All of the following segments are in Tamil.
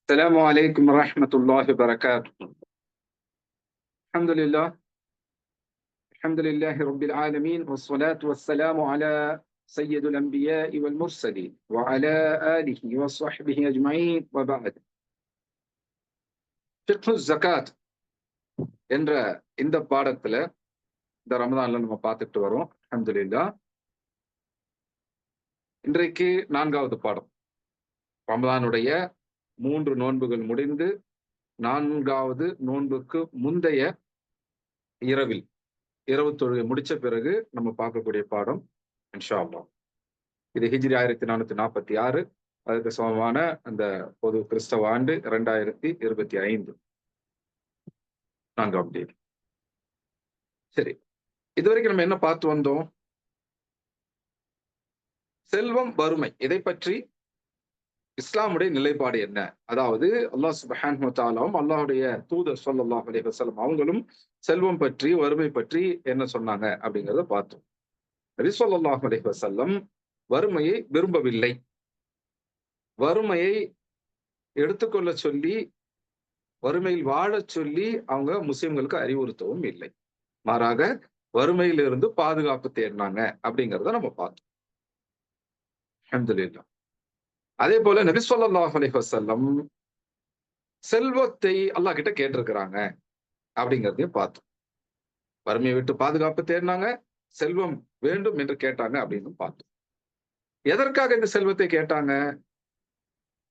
السلام عليكم ورحمة الله وبركاته. الحمد لله الحمد لله رب العالمين، والصلاة والسلام على سيد الأنبياء والمرسلين وعلى آله وصحبه أجمعين وبعد. ஃபிக்ஹு ஜகாத் என்ற இந்த பாடத்துல இந்த ரமதான்ல நம்ம பார்த்துட்டு வரோம். அல்ஹம்துலில்லாஹ். இன்றைக்கு 4வது பாடம். ரமதானுடைய 3 நோன்புகள் முடிந்து 4வது நோன்புக்கு முந்தைய இரவு தொழுகை முடிச்ச பிறகு நம்ம பார்க்கக்கூடிய பாடம் இன்ஷா அல்லாஹ். இது ஹிஜ்ரி 1446, அதுக்கு சமமான அந்த பொது கிறிஸ்தவ ஆண்டு 2025 4ஆம் தேதி. சரி, இதுவரைக்கும் நம்ம என்ன பார்த்து வந்தோம்? செல்வம், வறுமை, இதை பற்றி இஸ்லாமுடைய நிலைப்பாடு என்ன? அதாவது அல்லாஹ் சுப்ஹானஹு வ தஆலாவும் அல்லாஹ்வுடைய தூதர் ஸல்லல்லாஹு அலைஹி வஸல்லம் அவங்களும் செல்வம் பற்றி, வறுமை பற்றி என்ன சொன்னாங்க அப்படிங்கிறத பார்த்தோம். நபி ஸல்லல்லாஹு அலைஹி வஸல்லம் வறுமையை விரும்பவில்லை. வறுமையை எடுத்துக்கொள்ள சொல்லி, வறுமையில் வாழச் சொல்லி அவங்க முஸ்லிம்களுக்கு அறிவுறுத்தவும் இல்லை. மாறாக வறுமையிலிருந்து பாதுகாப்பு தேடினாங்க அப்படிங்கிறத நம்ம பார்த்தோம். அல்ஹம்துலில்லாஹ். அதே போல நபி ஸல்லல்லாஹு அலைஹி வஸல்லம் செல்வத்தை அல்லாஹ் கிட்ட கேட்டிருக்கிறாங்க அப்படிங்கிறதையும் பார்த்தோம். வறுமையை விட்டு பாதுகாப்பு தேடினாங்க, செல்வம் வேண்டும் என்று கேட்டாங்க அப்படின்னு பார்த்தோம். எதற்காக இந்த செல்வத்தை கேட்டாங்க?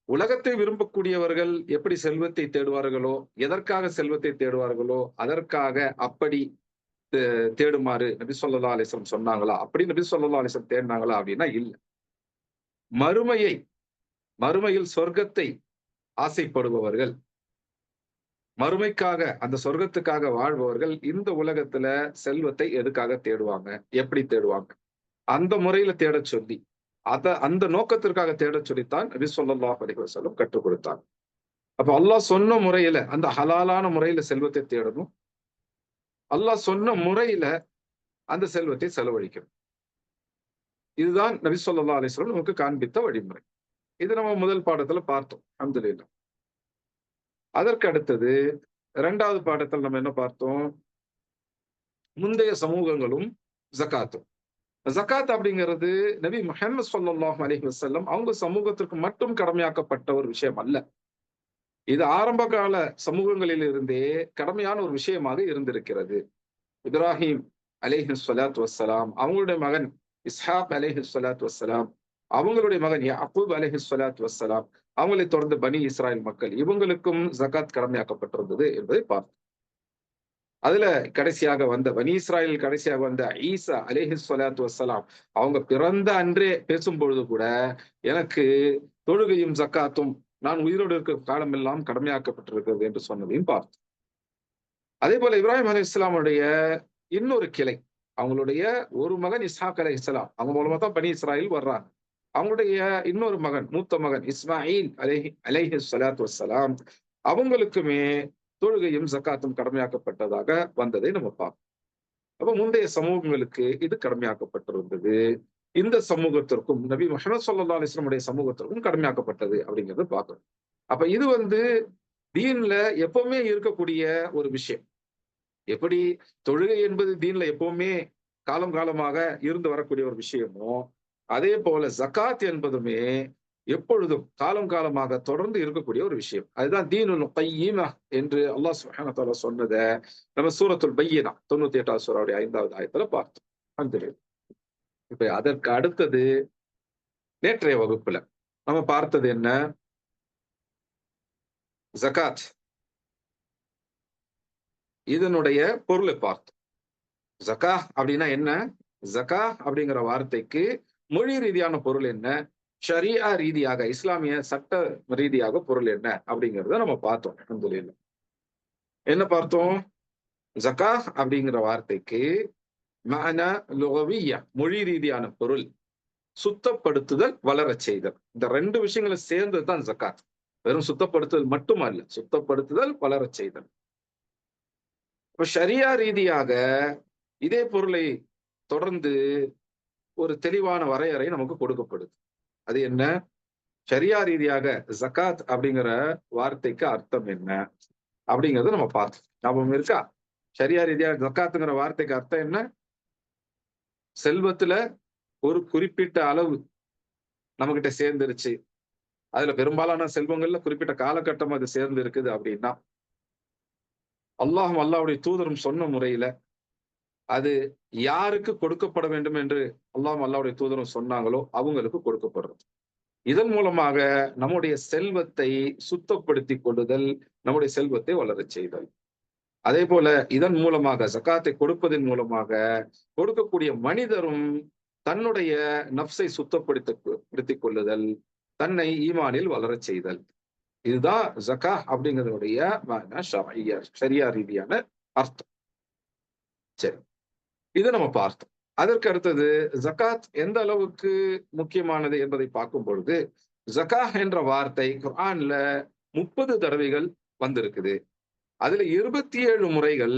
உலகத்தை விரும்பக்கூடியவர்கள் எப்படி செல்வத்தை தேடுவார்களோ, எதற்காக செல்வத்தை தேடுவார்களோ அதற்காக அப்படி தேடுமாறு நபி ஸல்லல்லாஹு அலைஹி வஸல்லம் சொன்னாங்களா? அப்படி நபி ஸல்லல்லாஹு அலைஹி வஸல்லம் தேடினாங்களா அப்படின்னா இல்ல. மறுமையில் சொர்க்கத்தை ஆசைப்படுபவர்கள், மறுமைக்காக அந்த சொர்க்கத்துக்காக வாழ்பவர்கள் இந்த உலகத்துல செல்வத்தை எதுக்காக தேடுவாங்க, எப்படி தேடுவாங்க? அந்த முறையில தேடச் சொல்லி, அந்த நோக்கத்திற்காக தேடச் சொல்லித்தான் நபி ஸல்லல்லாஹு அலைஹி வஸல்லம் கற்றுக் கொடுத்தாங்க. அப்ப அல்லாஹ் சொன்ன முறையில, அந்த ஹலாலான முறையில செல்வத்தை தேடணும். அல்லாஹ் சொன்ன முறையில அந்த செல்வத்தை செலவழிக்கணும். இதுதான் நபி ஸல்லல்லாஹு அலைஹி வஸல்லம் நமக்கு காண்பித்த வழிமுறை. இது நம்ம முதல் பாடத்துல பார்த்தோம். அல்ஹம்துலில்லாஹ். அதற்கு அடுத்தது 2வது பாடத்தில் நம்ம என்ன பார்த்தோம்? முந்தைய சமூகங்களும் ஜகாத்தும். ஜகாத் அப்படிங்கிறது நபி முஹம்மது ஸல்லல்லாஹு அலைஹி வஸல்லம் அவங்க சமூகத்திற்கு மட்டும் கடமையாக்கப்பட்ட ஒரு விஷயம் அல்ல. இது ஆரம்ப கால சமூகங்களில் இருந்தே கடமையான ஒரு விஷயமாக இருந்திருக்கிறது. இப்ராஹிம் அலைஹி ஸலாத்து வஸ்ஸலாம், அவங்களுடைய மகன் இஸ்ஹாக் அலைஹி ஸலாத்து வஸ்ஸலாம், அவங்களுடைய மகன் யாக்கூப் அலைஹி ஸலாத்து வஸ்ஸலாம், அவங்களை தொடர்ந்து பனி இஸ்ராயல் மக்கள், இவங்களுக்கும் ஜகாத் கடமையாக்கப்பட்டிருந்தது என்பதை பார்த்தோம். அதுல கடைசியாக வந்த பனி இஸ்ராயல் கடைசியாக வந்த ஈசா அலைஹி ஸலாத்து வஸ்ஸலாம், அவங்க பிறந்த அன்றே பேசும் பொழுது கூட எனக்கு தொழுகையும் ஜக்காத்தும் நான் உயிரோடு இருக்கிற காலமெல்லாம் கடமையாக்கப்பட்டிருக்கிறது என்று சொன்னதையும் பார்த்தோம். அதே போல இப்ராஹிம் அலைஹிஸ்ஸலாமுடைய இன்னொரு கிளை, அவங்களுடைய ஒரு மகன் இஸ்ஹாக் அலைஹிஸ்ஸலாம், அவங்க மூலமா தான் பனி இஸ்ராயல் வர்றாங்க. அவங்களுடைய இன்னொரு மகன், மூத்த மகன் இஸ்மாயில் அலைஹி ஸலாத்து வஸ்ஸலாம், அவங்களுக்குமே தொழுகையும் ஜக்காத்தும் கடமையாக்கப்பட்டதாக வந்ததை நம்ம பார்ப்போம். அப்ப முந்தைய சமூகங்களுக்கு இது கடமையாக்கப்பட்டிருந்தது. இந்த சமூகத்திற்கும் நபி முஹம்மது ஸல்லல்லாஹு அலைஹி வஸல்லம் சமூகத்திற்கும் கடமையாக்கப்பட்டது அப்படிங்கிறத பார்க்கணும். அப்ப இது தீன்ல எப்பவுமே இருக்கக்கூடிய ஒரு விஷயம். எப்படி தொழுகை என்பது தீன்ல எப்பவுமே காலம் காலமாக இருந்து வரக்கூடிய ஒரு விஷயமோ, அதே போல ஜகாத் என்பதுமே எப்பொழுதும் காலம் காலமாக தொடர்ந்து இருக்கக்கூடிய ஒரு விஷயம். அதுதான் தீனுல் கையிமா என்று அல்லாஹ் சுப்ஹானஹு வ தஆலா சொன்னத நம்ம சூரத்துல் பையினா 98வது சூராவுடைய 5வது ஆயத்துல பார்த்தோம். அல்ஹம்துலில்லாஹ். இப்ப அதற்கு அடுத்தது நேற்றைய வகுப்புல நம்ம பார்த்தது என்ன? ஜகாத் இதனுடைய பொருளை பார்த்தோம். ஜகா அப்படின்னா என்ன? ஜகா அப்படிங்கிற வார்த்தைக்கு மொழி ரீதியான பொருள் என்ன? ஷரியா ரீதியாக, இஸ்லாமிய சட்ட ரீதியாக பொருள் என்ன அப்படிங்கிறத நம்ம பார்த்தோம். அல்ஹம்துலில்லாஹ். என்ன பார்த்தோம்? ஜகா அப்படிங்கிற வார்த்தைக்கு மஅனா லுகவிய்யா, மொழி ரீதியான பொருள் சுத்தப்படுத்துதல், வளரச் செய்தல். இந்த 2 விஷயங்களும் சேர்ந்தது தான் ஜகாத். வெறும் சுத்தப்படுத்துதல் மட்டுமல்ல, சுத்தப்படுத்துதல், வளரச் செய்தல். இப்ப ஷரியா ரீதியாக இதே பொருளை தொடர்ந்து ஒரு தெளிவான வரையறை நமக்கு கொடுக்கப்படுது. அது என்ன? ஷரியா ரீதியாக ஜகாத் அப்படிங்கிற வார்த்தைக்கு அர்த்தம் என்ன அப்படிங்கறத நம்ம பார்த்தோம். ஞாபகம் இருக்கா? ஷரியா ரீதியாக ஜகாத்துங்கிற வார்த்தைக்கு அர்த்தம் என்ன? செல்வத்துல ஒரு குறிப்பிட்ட அளவு நம்ம கிட்ட சேர்ந்துருச்சு. அதுல பெரும்பாலான செல்வங்கள்ல குறிப்பிட்ட காலகட்டம் அது சேர்ந்து இருக்குது அப்படின்னா, அல்லாஹும் அல்லாஹ்வுடைய தூதரும் சொன்ன முறையில அது யாருக்கு கொடுக்கப்பட வேண்டும் என்று அல்லாஹும் அல்லாஹ்வுடைய தூதரும் சொன்னாங்களோ அவங்களுக்கு கொடுக்கப்படுறது. இதன் மூலமாக நம்முடைய செல்வத்தை சுத்தப்படுத்திக் கொள்ளுதல், நம்முடைய செல்வத்தை வளரச் செய்தல். அதே போல இதன் மூலமாக ஜகாத்தை கொடுப்பதன் மூலமாக கொடுக்கக்கூடிய மனிதரும் தன்னுடைய நப்சை சுத்தப்படுத்திக் கொள்ளுதல், தன்னை ஈமானில் வளரச் செய்தல். இதுதான் ஜகா அப்படிங்கிறதுடைய ஷரியா ரீதியான அர்த்தம். சரி, இதை நம்ம பார்த்தோம். அதற்கு அடுத்தது ஜகாத் எந்த அளவுக்கு முக்கியமானது என்பதை பார்க்கும் பொழுது, ஜகா என்ற வார்த்தை குர்ஆன்ல 30 தடவைகள் வந்திருக்குது. அதுல 27 முறைகள்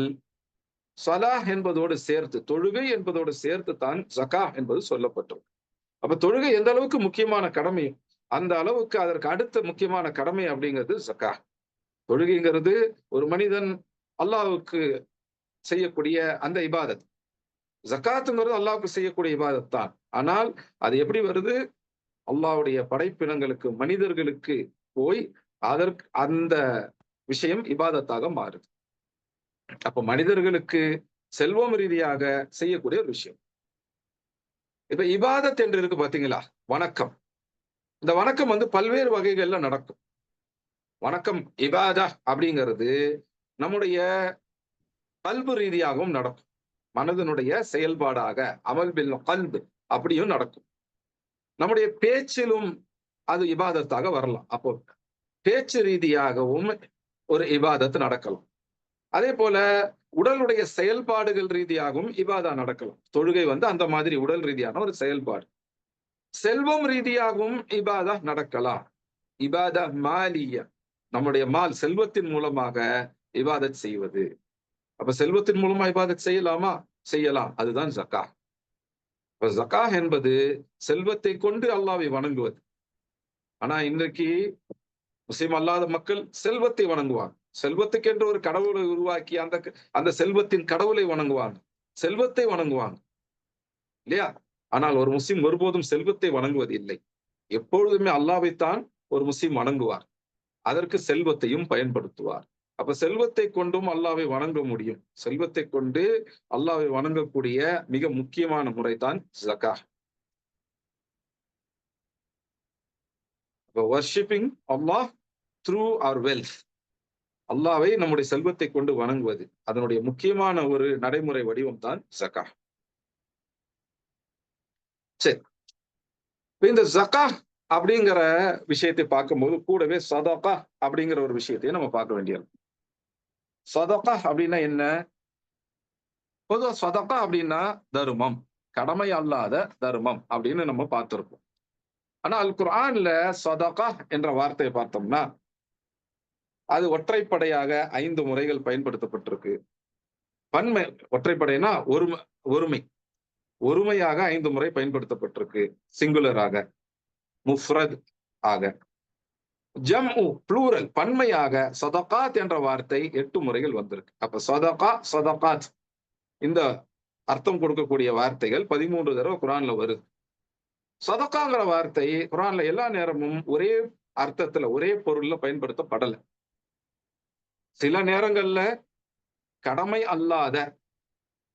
ஸலாஹ் என்பதோடு சேர்த்து, தொழுகை என்பதோடு சேர்த்து தான் ஜகா என்பது சொல்லப்பட்டிருக்கு. அப்ப தொழுகை எந்த அளவுக்கு முக்கியமான கடமை, அந்த அளவுக்கு அதற்கு அடுத்த முக்கியமான கடமை அப்படிங்கிறது ஜகா. தொழுகைங்கிறது ஒரு மனிதன் அல்லாஹ்வுக்கு செய்யக்கூடிய அந்த இபாதத். ஜகாத்துங்கிறது அல்லாஹ்வுக்கு செய்யக்கூடிய இபாதத் தான். ஆனால் அது எப்படி வருது? அல்லாஹ்வுடைய படைப்பினங்களுக்கு, மனிதர்களுக்கு போய் அதற்கு அந்த விஷயம் இபாதத்தாக மாறுது. அப்ப மனிதர்களுக்கு செல்வம் ரீதியாக செய்யக்கூடிய ஒரு விஷயம். இப்ப இபாதத் என்று இருக்கு பாத்தீங்களா? வணக்கம். இந்த வணக்கம் பல்வேறு வகைகள்ல நடக்கும். வணக்கம் இபாதா அப்படிங்கிறது நம்முடைய கல்பு ரீதியாகவும் நடக்கும். மனதினுடைய செயல்பாடாக அமல் பில் கல்பு அப்படியும் நடக்கும். நம்முடைய பேச்சிலும் அது இபாதத்தாக வரலாம். அப்போ பேச்சு ரீதியாகவும் ஒரு இபாதத் நடக்கலாம். அதே போல உடலுடைய செயல்பாடுகள் ரீதியாகவும் இபாதா நடக்கலாம். தொழுகை அந்த மாதிரி உடல் ரீதியான ஒரு செயல்பாடு. செல்வம் ரீதியாகவும் இபாதா நடக்கலாம். இபாதா மாலியா, நம்முடைய மால் செல்வத்தின் மூலமாக இபாதத் செய்வது. அப்ப செல்வத்தின் மூலமா இபாதத் செய்யலாமா? செய்யலாம். அதுதான் ஜக்கா. இப்ப ஜக்கா என்பது செல்வத்தை கொண்டு அல்லாஹ்வை வணங்குவது. ஆனா இன்றைக்கு முஸ்லிம் அல்லாத மக்கள் செல்வத்தை வணங்குவாங்க. செல்வத்துக்கென்று ஒரு கடவுளை உருவாக்கி அந்த அந்த செல்வத்தின் கடவுளை வணங்குவாங்க. செல்வத்தை வணங்குவாங்க இல்லையா? ஆனால் ஒரு முஸ்லிம் ஒருபோதும் செல்வத்தை வணங்குவது இல்லை. எப்பொழுதுமே அல்லாஹ்வைத்தான் ஒரு முஸ்லிம் வணங்குவார். அதற்கு செல்வத்தையும் பயன்படுத்துவார். அப்ப செல்வத்தை கொண்டும் அல்லாஹ்வை வணங்க முடியும். செல்வத்தை கொண்டு அல்லாஹ்வை வணங்கக்கூடிய மிக முக்கியமான முறைதான் ஜக்கா. வர்ஷிப்பிங் அல்லாஹ் த்ரூ அவர் வெல்த். அல்லாஹ்வை நம்முடைய செல்வத்தை கொண்டு வணங்குவது, அதனுடைய முக்கியமான ஒரு நடைமுறை வடிவம் தான் ஜக்கா. சரி, இந்த ஜக்கா அப்படிங்கிற விஷயத்தை பார்க்கும்போது கூடவே சதகா அப்படிங்கிற ஒரு விஷயத்தையும் நம்ம பார்க்க வேண்டியது. சதகா அப்படின்னா என்ன? பொதுவா சதகா அப்படின்னா தர்மம், கடமை அல்லாத தர்மம் அப்படின்னு நம்ம பார்த்திருப்போம். ஆனா அல் குர்ஆன்ல சதகா என்ற வார்த்தையை பார்த்தோம்னா அது ஒற்றைப்படையாக 5 முறைகள் பயன்படுத்தப்பட்டிருக்கு. பன்மை ஒற்றைப்படைனா ஒருமை, ஒருமையாக 5 முறை பயன்படுத்தப்பட்டிருக்கு. சிங்குலராக, முஃப்ரத் ஆக. ஜம்உ ப்ளூரல் பன்மையாக சதகாத் என்ற வார்த்தை 8 முறைகள் வந்திருக்கு. அப்ப சதகா, சதகாத் இந்த அர்த்தம் கொடுக்கக்கூடிய வார்த்தைகள் 13 தடவை குர்ஆன்ல வருது. சதகாங்கிற வார்த்தை குர்ஆன்ல எல்லா நேரமும் ஒரே அர்த்தத்துல, ஒரே பொருள்ல பயன்படுத்தப்படல. சில நேரங்கள்ல கடமை அல்லாத,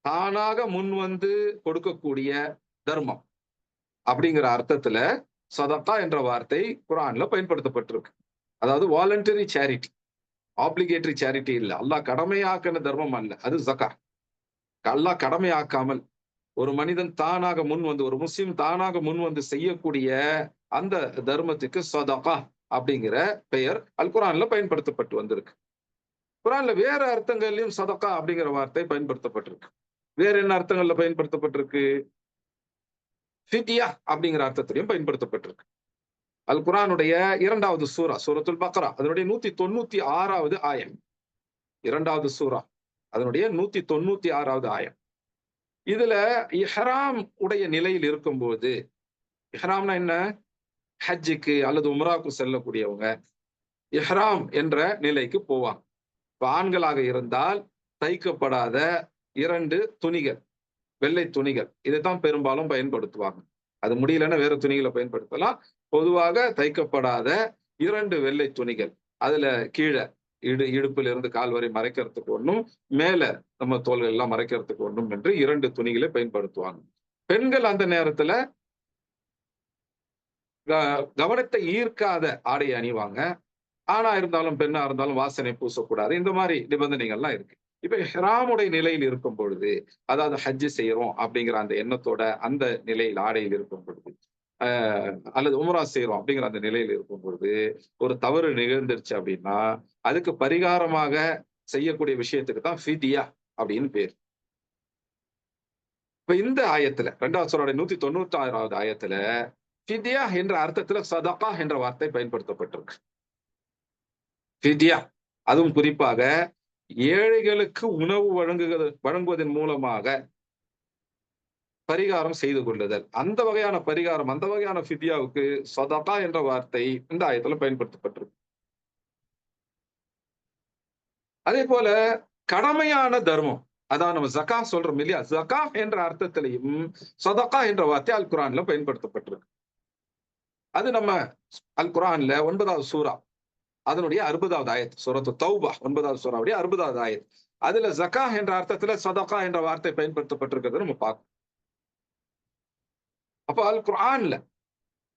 தானாக முன் கொடுக்கக்கூடிய தர்மம் அப்படிங்கிற அர்த்தத்துல சதகா என்ற வார்த்தை குர்ஆன்ல பயன்படுத்தப்பட்டிருக்கு. அதாவது வாலண்டரி சேரிட்டி, ஆப்ளிகேட்டரி சேரிட்டி இல்ல. அல்லாஹ் கடமையாக்கின தர்மம் அல்ல, அது ஜகா. அல்லாஹ் கடமையாக்காமல் ஒரு மனிதன் தானாக ஒரு முஸ்லிம் தானாக செய்யக்கூடிய அந்த தர்மத்துக்கு சதகா அப்படிங்கிற பெயர் அல் குர்ஆன்ல பயன்படுத்தப்பட்டு வந்திருக்கு. குர்ஆன்ல வேற அர்த்தங்கள்லயும் சதகா அப்படிங்கிற வார்த்தை பயன்படுத்தப்பட்டிருக்கு. வேற என்ன அர்த்தங்கள்ல பயன்படுத்தப்பட்டிருக்கு? ஃபித்யா அப்படிங்கிற அர்த்தத்திலையும் பயன்படுத்தப்பட்டிருக்கு. அல் குர்ஆனுடைய 2வது சூரா, சூரத்துல் பக்ரா, அதனுடைய 196வது ஆயம். 2வது சூரா, அதனுடைய 196வது ஆயம். இதுல இஹ்ராம் உடைய நிலையில் இருக்கும்போது, இஹ்ராம்னா என்ன? ஹஜ்ஜுக்கு அல்லது உம்ராவுக்கு செல்லக்கூடியவங்க இஹ்ராம் என்ற நிலைக்கு போவாங்க. இப்ப ஆண்களாக இருந்தால் தைக்கப்படாத 2 துணிகள், வெள்ளை துணிகள். இதைத்தான் பெரும்பாலும் பயன்படுத்துவாங்க. அது முடியலன்னா வேற துணிகளை பயன்படுத்தலாம். பொதுவாக தைக்கப்படாத 2 வெள்ளை துணிகள். அதுல கீழ இடுப்பிலிருந்து கால் வரை மறைக்கிறதுக்கு ஒண்ணும், மேல நம்ம தோள்கள் எல்லாம் மறைக்கிறதுக்கு ஒண்ணும் என்று 2 துணிகளை பயன்படுத்துவாங்க. பெண்கள் அந்த நேரத்துல க கவனத்தை ஈர்க்காத ஆடை அணிவாங்க. ஆணா இருந்தாலும், பெண்ணா இருந்தாலும் வாசனை பூசக்கூடாது. இந்த மாரி நிபந்தனைகள்லாம் இருக்கு. இப்ப இஹ்ராமுடைய நிலையில் இருக்கும் பொழுது, அதாவது ஹஜ் செய்றோம் அப்படிங்கிற அந்த எண்ணத்தோட அந்த நிலையில் ஆடையில் இருக்கும் பொழுது, அ அல்லது உம்ரா செய்றோம் அப்படிங்கிற அந்த நிலையில் இருக்கும் பொழுது, ஒரு தவறு நிகழ்ந்துருச்சு அப்படின்னா, அதுக்கு பரிகாரமாக செய்யக்கூடிய விஷயத்துக்கு தான் ஃபித்யா அப்படின்னு பேரு. இப்ப இந்த ஆயத்துல 2வது சூராவுடைய 196வது ஆயத்துல, ஃபித்யா என்ற அர்த்தத்துல சதகா என்ற வார்த்தை பயன்படுத்தப்பட்டிருக்கு. ஃபித்யா. அதுவும் குறிப்பாக ஏழைகளுக்கு உணவு வழங்குவதன் மூலமாக பரிகாரம் செய்து கொள்ளுதல். அந்த வகையான பரிகாரம், அந்த வகையான ஃபித்யாவுக்கு சதகா என்ற வார்த்தை இந்த ஆயத்துல பயன்படுத்தப்பட்டிருக்கு. அதே போல கடமையான தர்மம். அதான் நம்ம ஜகாத் சொல்றோம் இல்லையா? ஜகாத் என்ற அர்த்தத்திலையும் சதகா என்ற வார்த்தை அல் குர்ஆன்ல பயன்படுத்தப்பட்டிருக்கு. அது நம்ம அல் குர்ஆன்ல 9வது சூரா அதனுடைய 60வது ஆயத். சூரத்து தௌபா 9வது சூராவுடைய 60வது ஆயத். அதுல ஜக்கா என்ற அர்த்தத்துல சதகா என்ற வார்த்தை பயன்படுத்தப்பட்டிருக்கிறத நம்ம பார்க்கிறோம். அப்ப அல் குர்ஆன்ல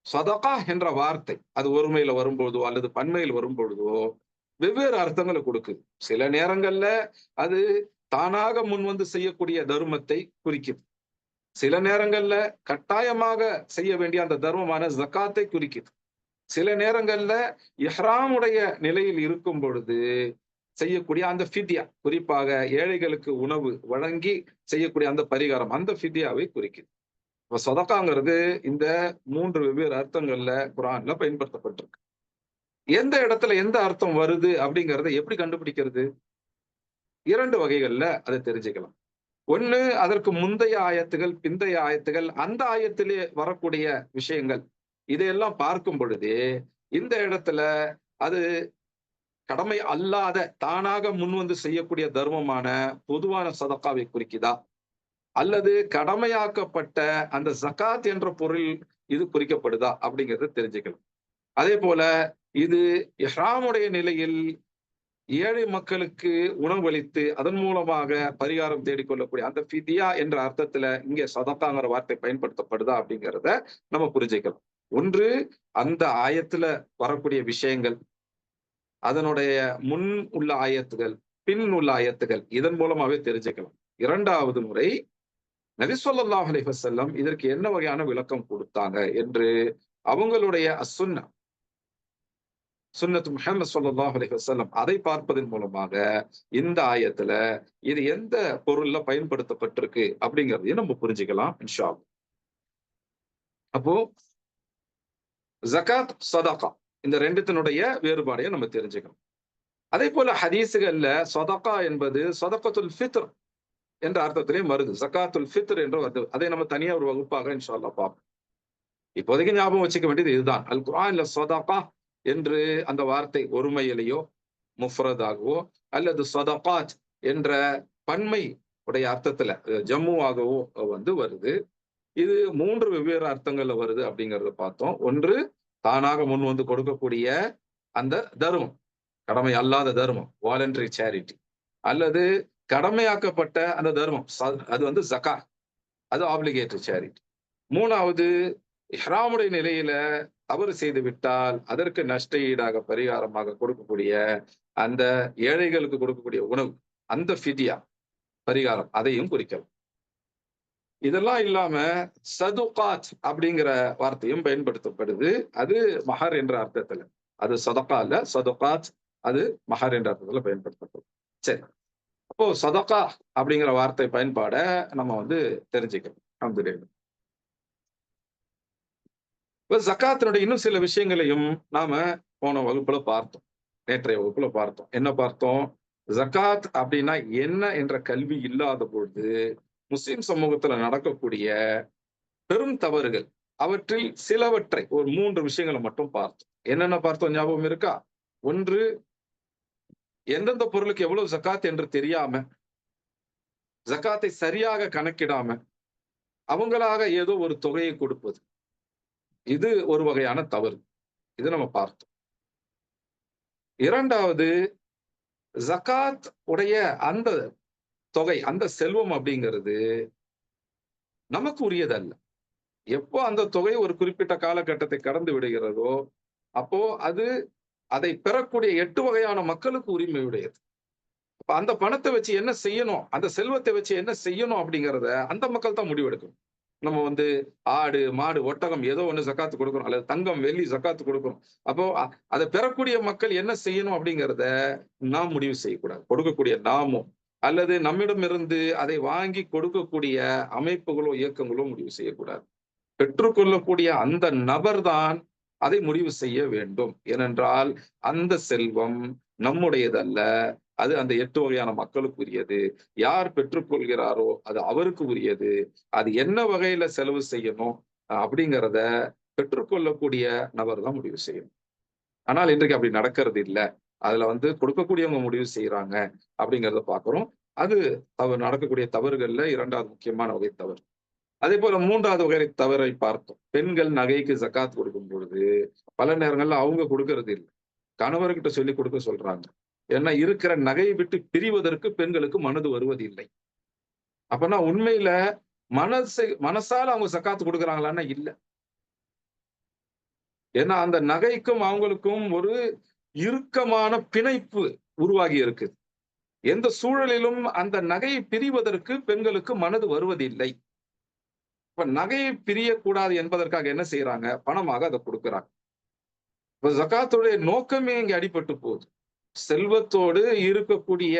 சதகா என்ற வார்த்தை அது ஒருமையில வரும்பொழுதோ அல்லது பன்மையில் வரும்பொழுதோ வெவ்வேறு அர்த்தங்களை கொடுக்குது. சில நேரங்கள்ல அது தானாக முன்வந்து செய்யக்கூடிய தர்மத்தை குறிக்குது. சில நேரங்கள்ல கட்டாயமாக செய்ய வேண்டிய அந்த தர்மமான ஜக்காத்தை குறிக்குது. சில நேரங்கள்ல இஹ்ராமுடைய நிலையில் இருக்கும் பொழுது செய்யக்கூடிய அந்த ஃபித்யா, குறிப்பாக ஏழைகளுக்கு உணவு வழங்கி செய்யக்கூடிய அந்த பரிகாரம், அந்த ஃபித்யாவை குறிக்குது. இப்ப சதகாங்கிறது இந்த 3 வெவ்வேறு அர்த்தங்கள்ல குர்ஆன்ல பயன்படுத்தப்பட்டிருக்கு. எந்த இடத்துல எந்த அர்த்தம் வருது அப்படிங்கிறத எப்படி கண்டுபிடிக்கிறது? 2 வகைகள்ல அதை தெரிஞ்சுக்கலாம். ஒண்ணு அதற்கு முந்தைய ஆயத்துகள், பிந்தைய ஆயத்துகள், அந்த ஆயத்திலே வரக்கூடிய விஷயங்கள். இதையெல்லாம் பார்க்கும் பொழுதே, இந்த இடத்துல அது கடமை அல்லாத, தானாக முன்வந்து செய்யக்கூடிய தர்மமான பொதுவான சதக்காவை குறிக்குதா? அல்லது கடமையாக்கப்பட்ட அந்த ஜகாத் என்ற பொருள் இது குறிக்கப்படுதா? அப்படிங்கிறத தெரிஞ்சுக்கலாம். அதே போல இது இஹ்ராமுடைய நிலையில் ஏழை மக்களுக்கு உணவளித்து அதன் மூலமாக பரிகாரம் தேடிக்கொள்ளக்கூடிய அந்த ஃபித்யா என்ற அர்த்தத்துல இங்க சதக்காங்கிற வார்த்தை பயன்படுத்தப்படுதா அப்படிங்கிறத நம்ம புரிஞ்சுக்கலாம். ஒன்று அந்த ஆயத்துல வரக்கூடிய விஷயங்கள், அதனுடைய முன் உள்ள ஆயத்துகள், பின் உள்ள ஆயத்துகள் இதன் மூலமாவே தெரிஞ்சுக்கலாம். 2வது முறை நபி ஸல்லல்லாஹு அலைஹி வஸல்லம் இதற்கு என்ன வகையான விளக்கம் கொடுத்தாங்க என்று அவங்களுடைய சுன்னத் முஹம்மது ஸல்லல்லாஹு அலைஹி வஸல்லம் அதை பார்ப்பதன் மூலமாக இந்த ஆயத்துல இது எந்த பொருள்ல பயன்படுத்தப்பட்டிருக்கு அப்படிங்கிறதையும் நம்ம புரிஞ்சுக்கலாம் இன்ஷா அல்லாஹ். அப்போ ஜகாத், சதகா இந்த 2த்தினுடைய வேறுபாடையும் நம்ம தெரிஞ்சுக்கணும். அதே போல ஹதீஸுகள்ல சதகா என்பது சதகத்துல் ஃபித்ர் என்ற அர்த்தத்திலேயும் வருது. ஜகாத்துல் ஃபித்ர் என்று வருது. அதை நம்ம தனியா ஒரு வகுப்பாக இன்ஷா அல்லாஹ் பார்ப்போம். இப்போதைக்கு ஞாபகம் வச்சுக்க வேண்டியது இதுதான். அல் குர்ஆன்ல சதகா என்று அந்த வார்த்தை ஒருமையிலேயோ முஃப்ரதாகவோ அல்லது சதகாத் என்ற பன்மை உடைய அர்த்தத்துல ஜம்முவாகவோ வருது. இது 3 வெவ்வேறு அர்த்தங்கள்ல வருது அப்படிங்கறத பார்த்தோம். ஒன்று தானாக முன் வந்து கொடுக்கக்கூடிய அந்த தர்மம், கடமை அல்லாத தர்மம், வாலண்டரி சேரிட்டி, அல்லது கடமையாக்கப்பட்ட அந்த தர்மம் அது ஜகா, அது ஆப்ளிகேட்டரி சேரிட்டி. 3வது இஹ்ராமுடைய நிலையில தவறு செய்து விட்டால் அதற்கு நஷ்ட ஈடாக பரிகாரமாக கொடுக்கக்கூடிய அந்த ஏழைகளுக்கு கொடுக்கக்கூடிய உணவு, அந்த ஃபித்யா பரிகாரம் அதையும் குறிக்கலாம். இதெல்லாம் இல்லாம சதுகாத் அப்படிங்கிற வார்த்தையும் பயன்படுத்தப்படுது. அது மஹர் என்ற அர்த்தத்துல, அது சதகா இல்ல, சதுகாத் அது மஹர் என்ற அர்த்தத்துல பயன்படுத்தப்படும். சரி, அப்போ சதகா அப்படிங்கிற வார்த்தை பயன்பாட நம்ம தெரிஞ்சுக்கணும். அல்ஹம்துலில்லாஹ். இப்ப ஜக்காத்தினுடைய இன்னும் சில விஷயங்களையும் நாம போன வகுப்புல பார்த்தோம். நேற்றைய வகுப்புல பார்த்தோம். என்ன பார்த்தோம்? ஜக்காத் அப்படின்னா என்ன என்ற கல்வி இல்லாத பொழுது முஸ்லிம் சமூகத்துல நடக்கக்கூடிய பெரும் தவறுகள், அவற்றில் சிலவற்றை ஒரு 3 விஷயங்களை மட்டும் பார்த்தோம். என்னென்ன பார்த்தோம் ஞாபகம் இருக்கா? ஒன்று, எந்தெந்த பொருளுக்கு எவ்வளவு ஜக்காத் என்று தெரியாம, ஜக்காத்தை சரியாக கணக்கிடாம, அவங்களாக ஏதோ ஒரு தொகையை கொடுப்பது. இது ஒரு வகையான தவறு. இது நம்ம பார்த்தோம். 2வது, ஜக்காத் உடைய அந்த தொகை, அந்த செல்வம் அப்படிங்கிறது நமக்கு உரியதல்ல. எப்போ அந்த தொகை ஒரு குறிப்பிட்ட காலகட்டத்தை கடந்து விடுகிறதோ, அப்போ அது அதை பெறக்கூடிய 8 வகையான மக்களுக்கு உரிமை உடையது. அப்ப அந்த பணத்தை வச்சு என்ன செய்யணும்? அந்த செல்வத்தை வச்சு என்ன செய்யணும் அப்படிங்கிறத அந்த மக்கள் தான் முடிவெடுக்கணும். நம்ம வந்து ஆடு, மாடு, ஒட்டகம் ஏதோ ஒண்ணு ஜக்காத்து குடுக்குறோம். அல்லது தங்கம், வெள்ளி ஜக்காத்து குடுக்குறோம். அப்போ அத பெறக்கூடிய மக்கள் என்ன செய்யணும் அப்படிங்கிறத நாம் முடிவு செய்யக்கூடாது. கொடுக்கக்கூடிய நாமோ, அல்லது நம்மிடமிருந்து அதை வாங்கி கொடுக்கக்கூடிய அமைப்புகளோ, இயக்கங்களோ முடிவு செய்யக்கூடாது. பெற்றுக்கொள்ளக்கூடிய அந்த நபர் தான் அதை முடிவு செய்ய வேண்டும். ஏனென்றால் அந்த செல்வம் நம்முடையதல்ல. அது அந்த 8 வகையான மக்களுக்கு உரியது. யார் பெற்றுக்கொள்கிறாரோ அது அவருக்கு உரியது. அது என்ன வகையில செலவு செய்யணும் அப்படிங்கிறத பெற்றுக்கொள்ளக்கூடிய நபர் தான் முடிவு செய்யணும். ஆனால் இன்றைக்கு அப்படி நடக்கிறது இல்ல. அதுல வந்து கொடுக்கக்கூடியவங்க முடிவு செய்யறாங்க அப்படிங்கிறத பார்க்கிறோம். அது நடக்கக்கூடிய தவறுகள்ல 2வது முக்கியமான வகை தவறு. அதே போல 3வது வகை தவறை பார்த்தோம். பெண்கள் நகைக்கு ஜக்காத் கொடுக்கும் பொழுது, பல நேரங்கள்ல அவங்க கொடுக்கறது இல்ல. கணவர்கிட்ட சொல்லி கொடுக்க சொல்றாங்க. ஏன்னா இருக்கிற நகையை விட்டு பிரிவதற்கு பெண்களுக்கு மனது வருவதில்லை. அப்பன்னா உண்மையில மனசால அவங்க ஜக்காத் கொடுக்குறாங்களான்னா இல்ல. ஏன்னா அந்த நகைக்கும் அவங்களுக்கும் ஒரு இறுக்கமான பிணைப்பு உருவாகி இருக்குது. எந்த சூழலிலும் அந்த நகையை பிரிவதற்கு பெண்களுக்கு மனது வருவதில்லை. இப்ப நகையை பிரியக்கூடாது என்பதற்காக என்ன செய்யறாங்க? பணமாக அதை கொடுக்கிறாங்க. இப்ப ஜக்காத்துடைய நோக்கமே இங்க அடிபட்டு போகுது. செல்வத்தோடு இருக்கக்கூடிய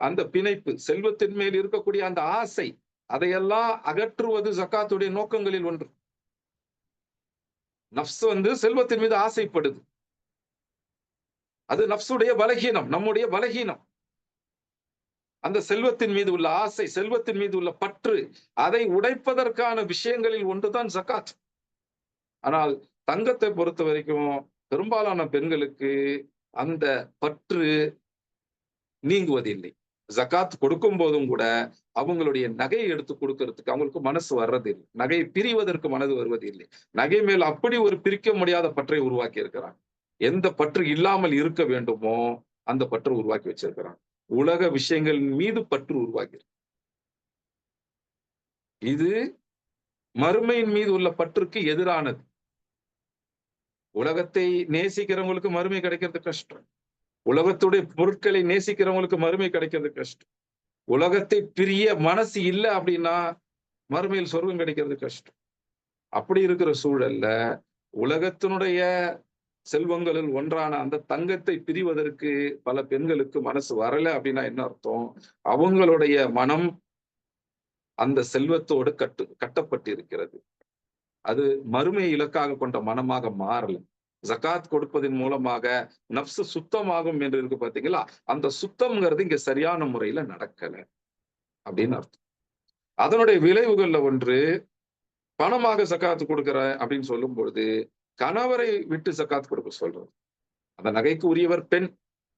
அந்த பிணைப்பு, செல்வத்தின் மேல் இருக்கக்கூடிய அந்த ஆசை, அதையெல்லாம் அகற்றுவது ஜக்காத்துடைய நோக்கங்களில் ஒன்று. நஃப்ஸ் வந்து செல்வத்தின் மீது ஆசைப்படுது. அது நஃப்ஸுடைய பலகீனம், நம்முடைய பலகீனம். அந்த செல்வத்தின் மீது உள்ள ஆசை, செல்வத்தின் மீது உள்ள பற்று, அதை உடைப்பதற்கான விஷயங்களில் ஒன்றுதான் ஜக்காத். ஆனால் தங்கத்தை பொறுத்த வரைக்கும் பெரும்பாலான பெண்களுக்கு அந்த பற்று நீங்குவதில்லை. ஜக்காத் கொடுக்கும் போதும் கூட அவங்களுடைய நகையை எடுத்து கொடுக்கறதுக்கு அவங்களுக்கு மனசு வர்றதில்லை. நகையை பிரிவதற்கு மனது வருவதில்லை. நகை மேல் அப்படி ஒரு பிரிக்க முடியாத பற்றை உருவாக்கி இருக்கிறாங்க. எந்த பற்று இல்லாமல் இருக்க வேண்டுமோ அந்த பற்று உருவாக்கி வச்சிருக்கிறாங்க. உலக விஷயங்கள் மீது பற்று உருவாகி இது மறுமையின் மீது உள்ள பற்றுக்கு எதிரானது. உலகத்தை நேசிக்கிறவங்களுக்கு மறுமை கிடைக்கிறது கஷ்டம். உலகத்துடைய பொருட்களை நேசிக்கிறவங்களுக்கு மறுமை கிடைக்கிறது கஷ்டம். உலகத்தை பிரிய மனசு இல்ல அப்படின்னா மறுமையில் சொர்க்கம் கிடைக்கிறது கஷ்டம். அப்படி இருக்கிற சூழல்ல உலகத்தினுடைய செல்வங்களில் ஒன்றான அந்த தங்கத்தை பிரிவதற்கு பல பெண்களுக்கு மனசு வரல அப்படின்னா என்ன அர்த்தம்? அவங்களுடைய மனம் அந்த செல்வத்தோடு கட்டப்பட்டிருக்கிறது. அது மறுமை இலக்காக கொண்ட மனமாக மாறல. ஜக்காத் கொடுப்பதன் மூலமாக நப்சு சுத்தமாகும் என்று இருக்கு பாத்தீங்களா? அந்த சுத்தம்ங்கிறது இங்க சரியான முறையில நடக்கல அப்படின்னு அர்த்தம். அதனுடைய விளைவுகள்ல ஒன்று, பணமாக ஜக்காத்து கொடுக்கிறேன் அப்படின்னு சொல்லும் பொழுது கணவரை விட்டு ஜக்காத் கொடுக்க சொல்றது. அந்த நகைக்கு உரியவர் பெண்,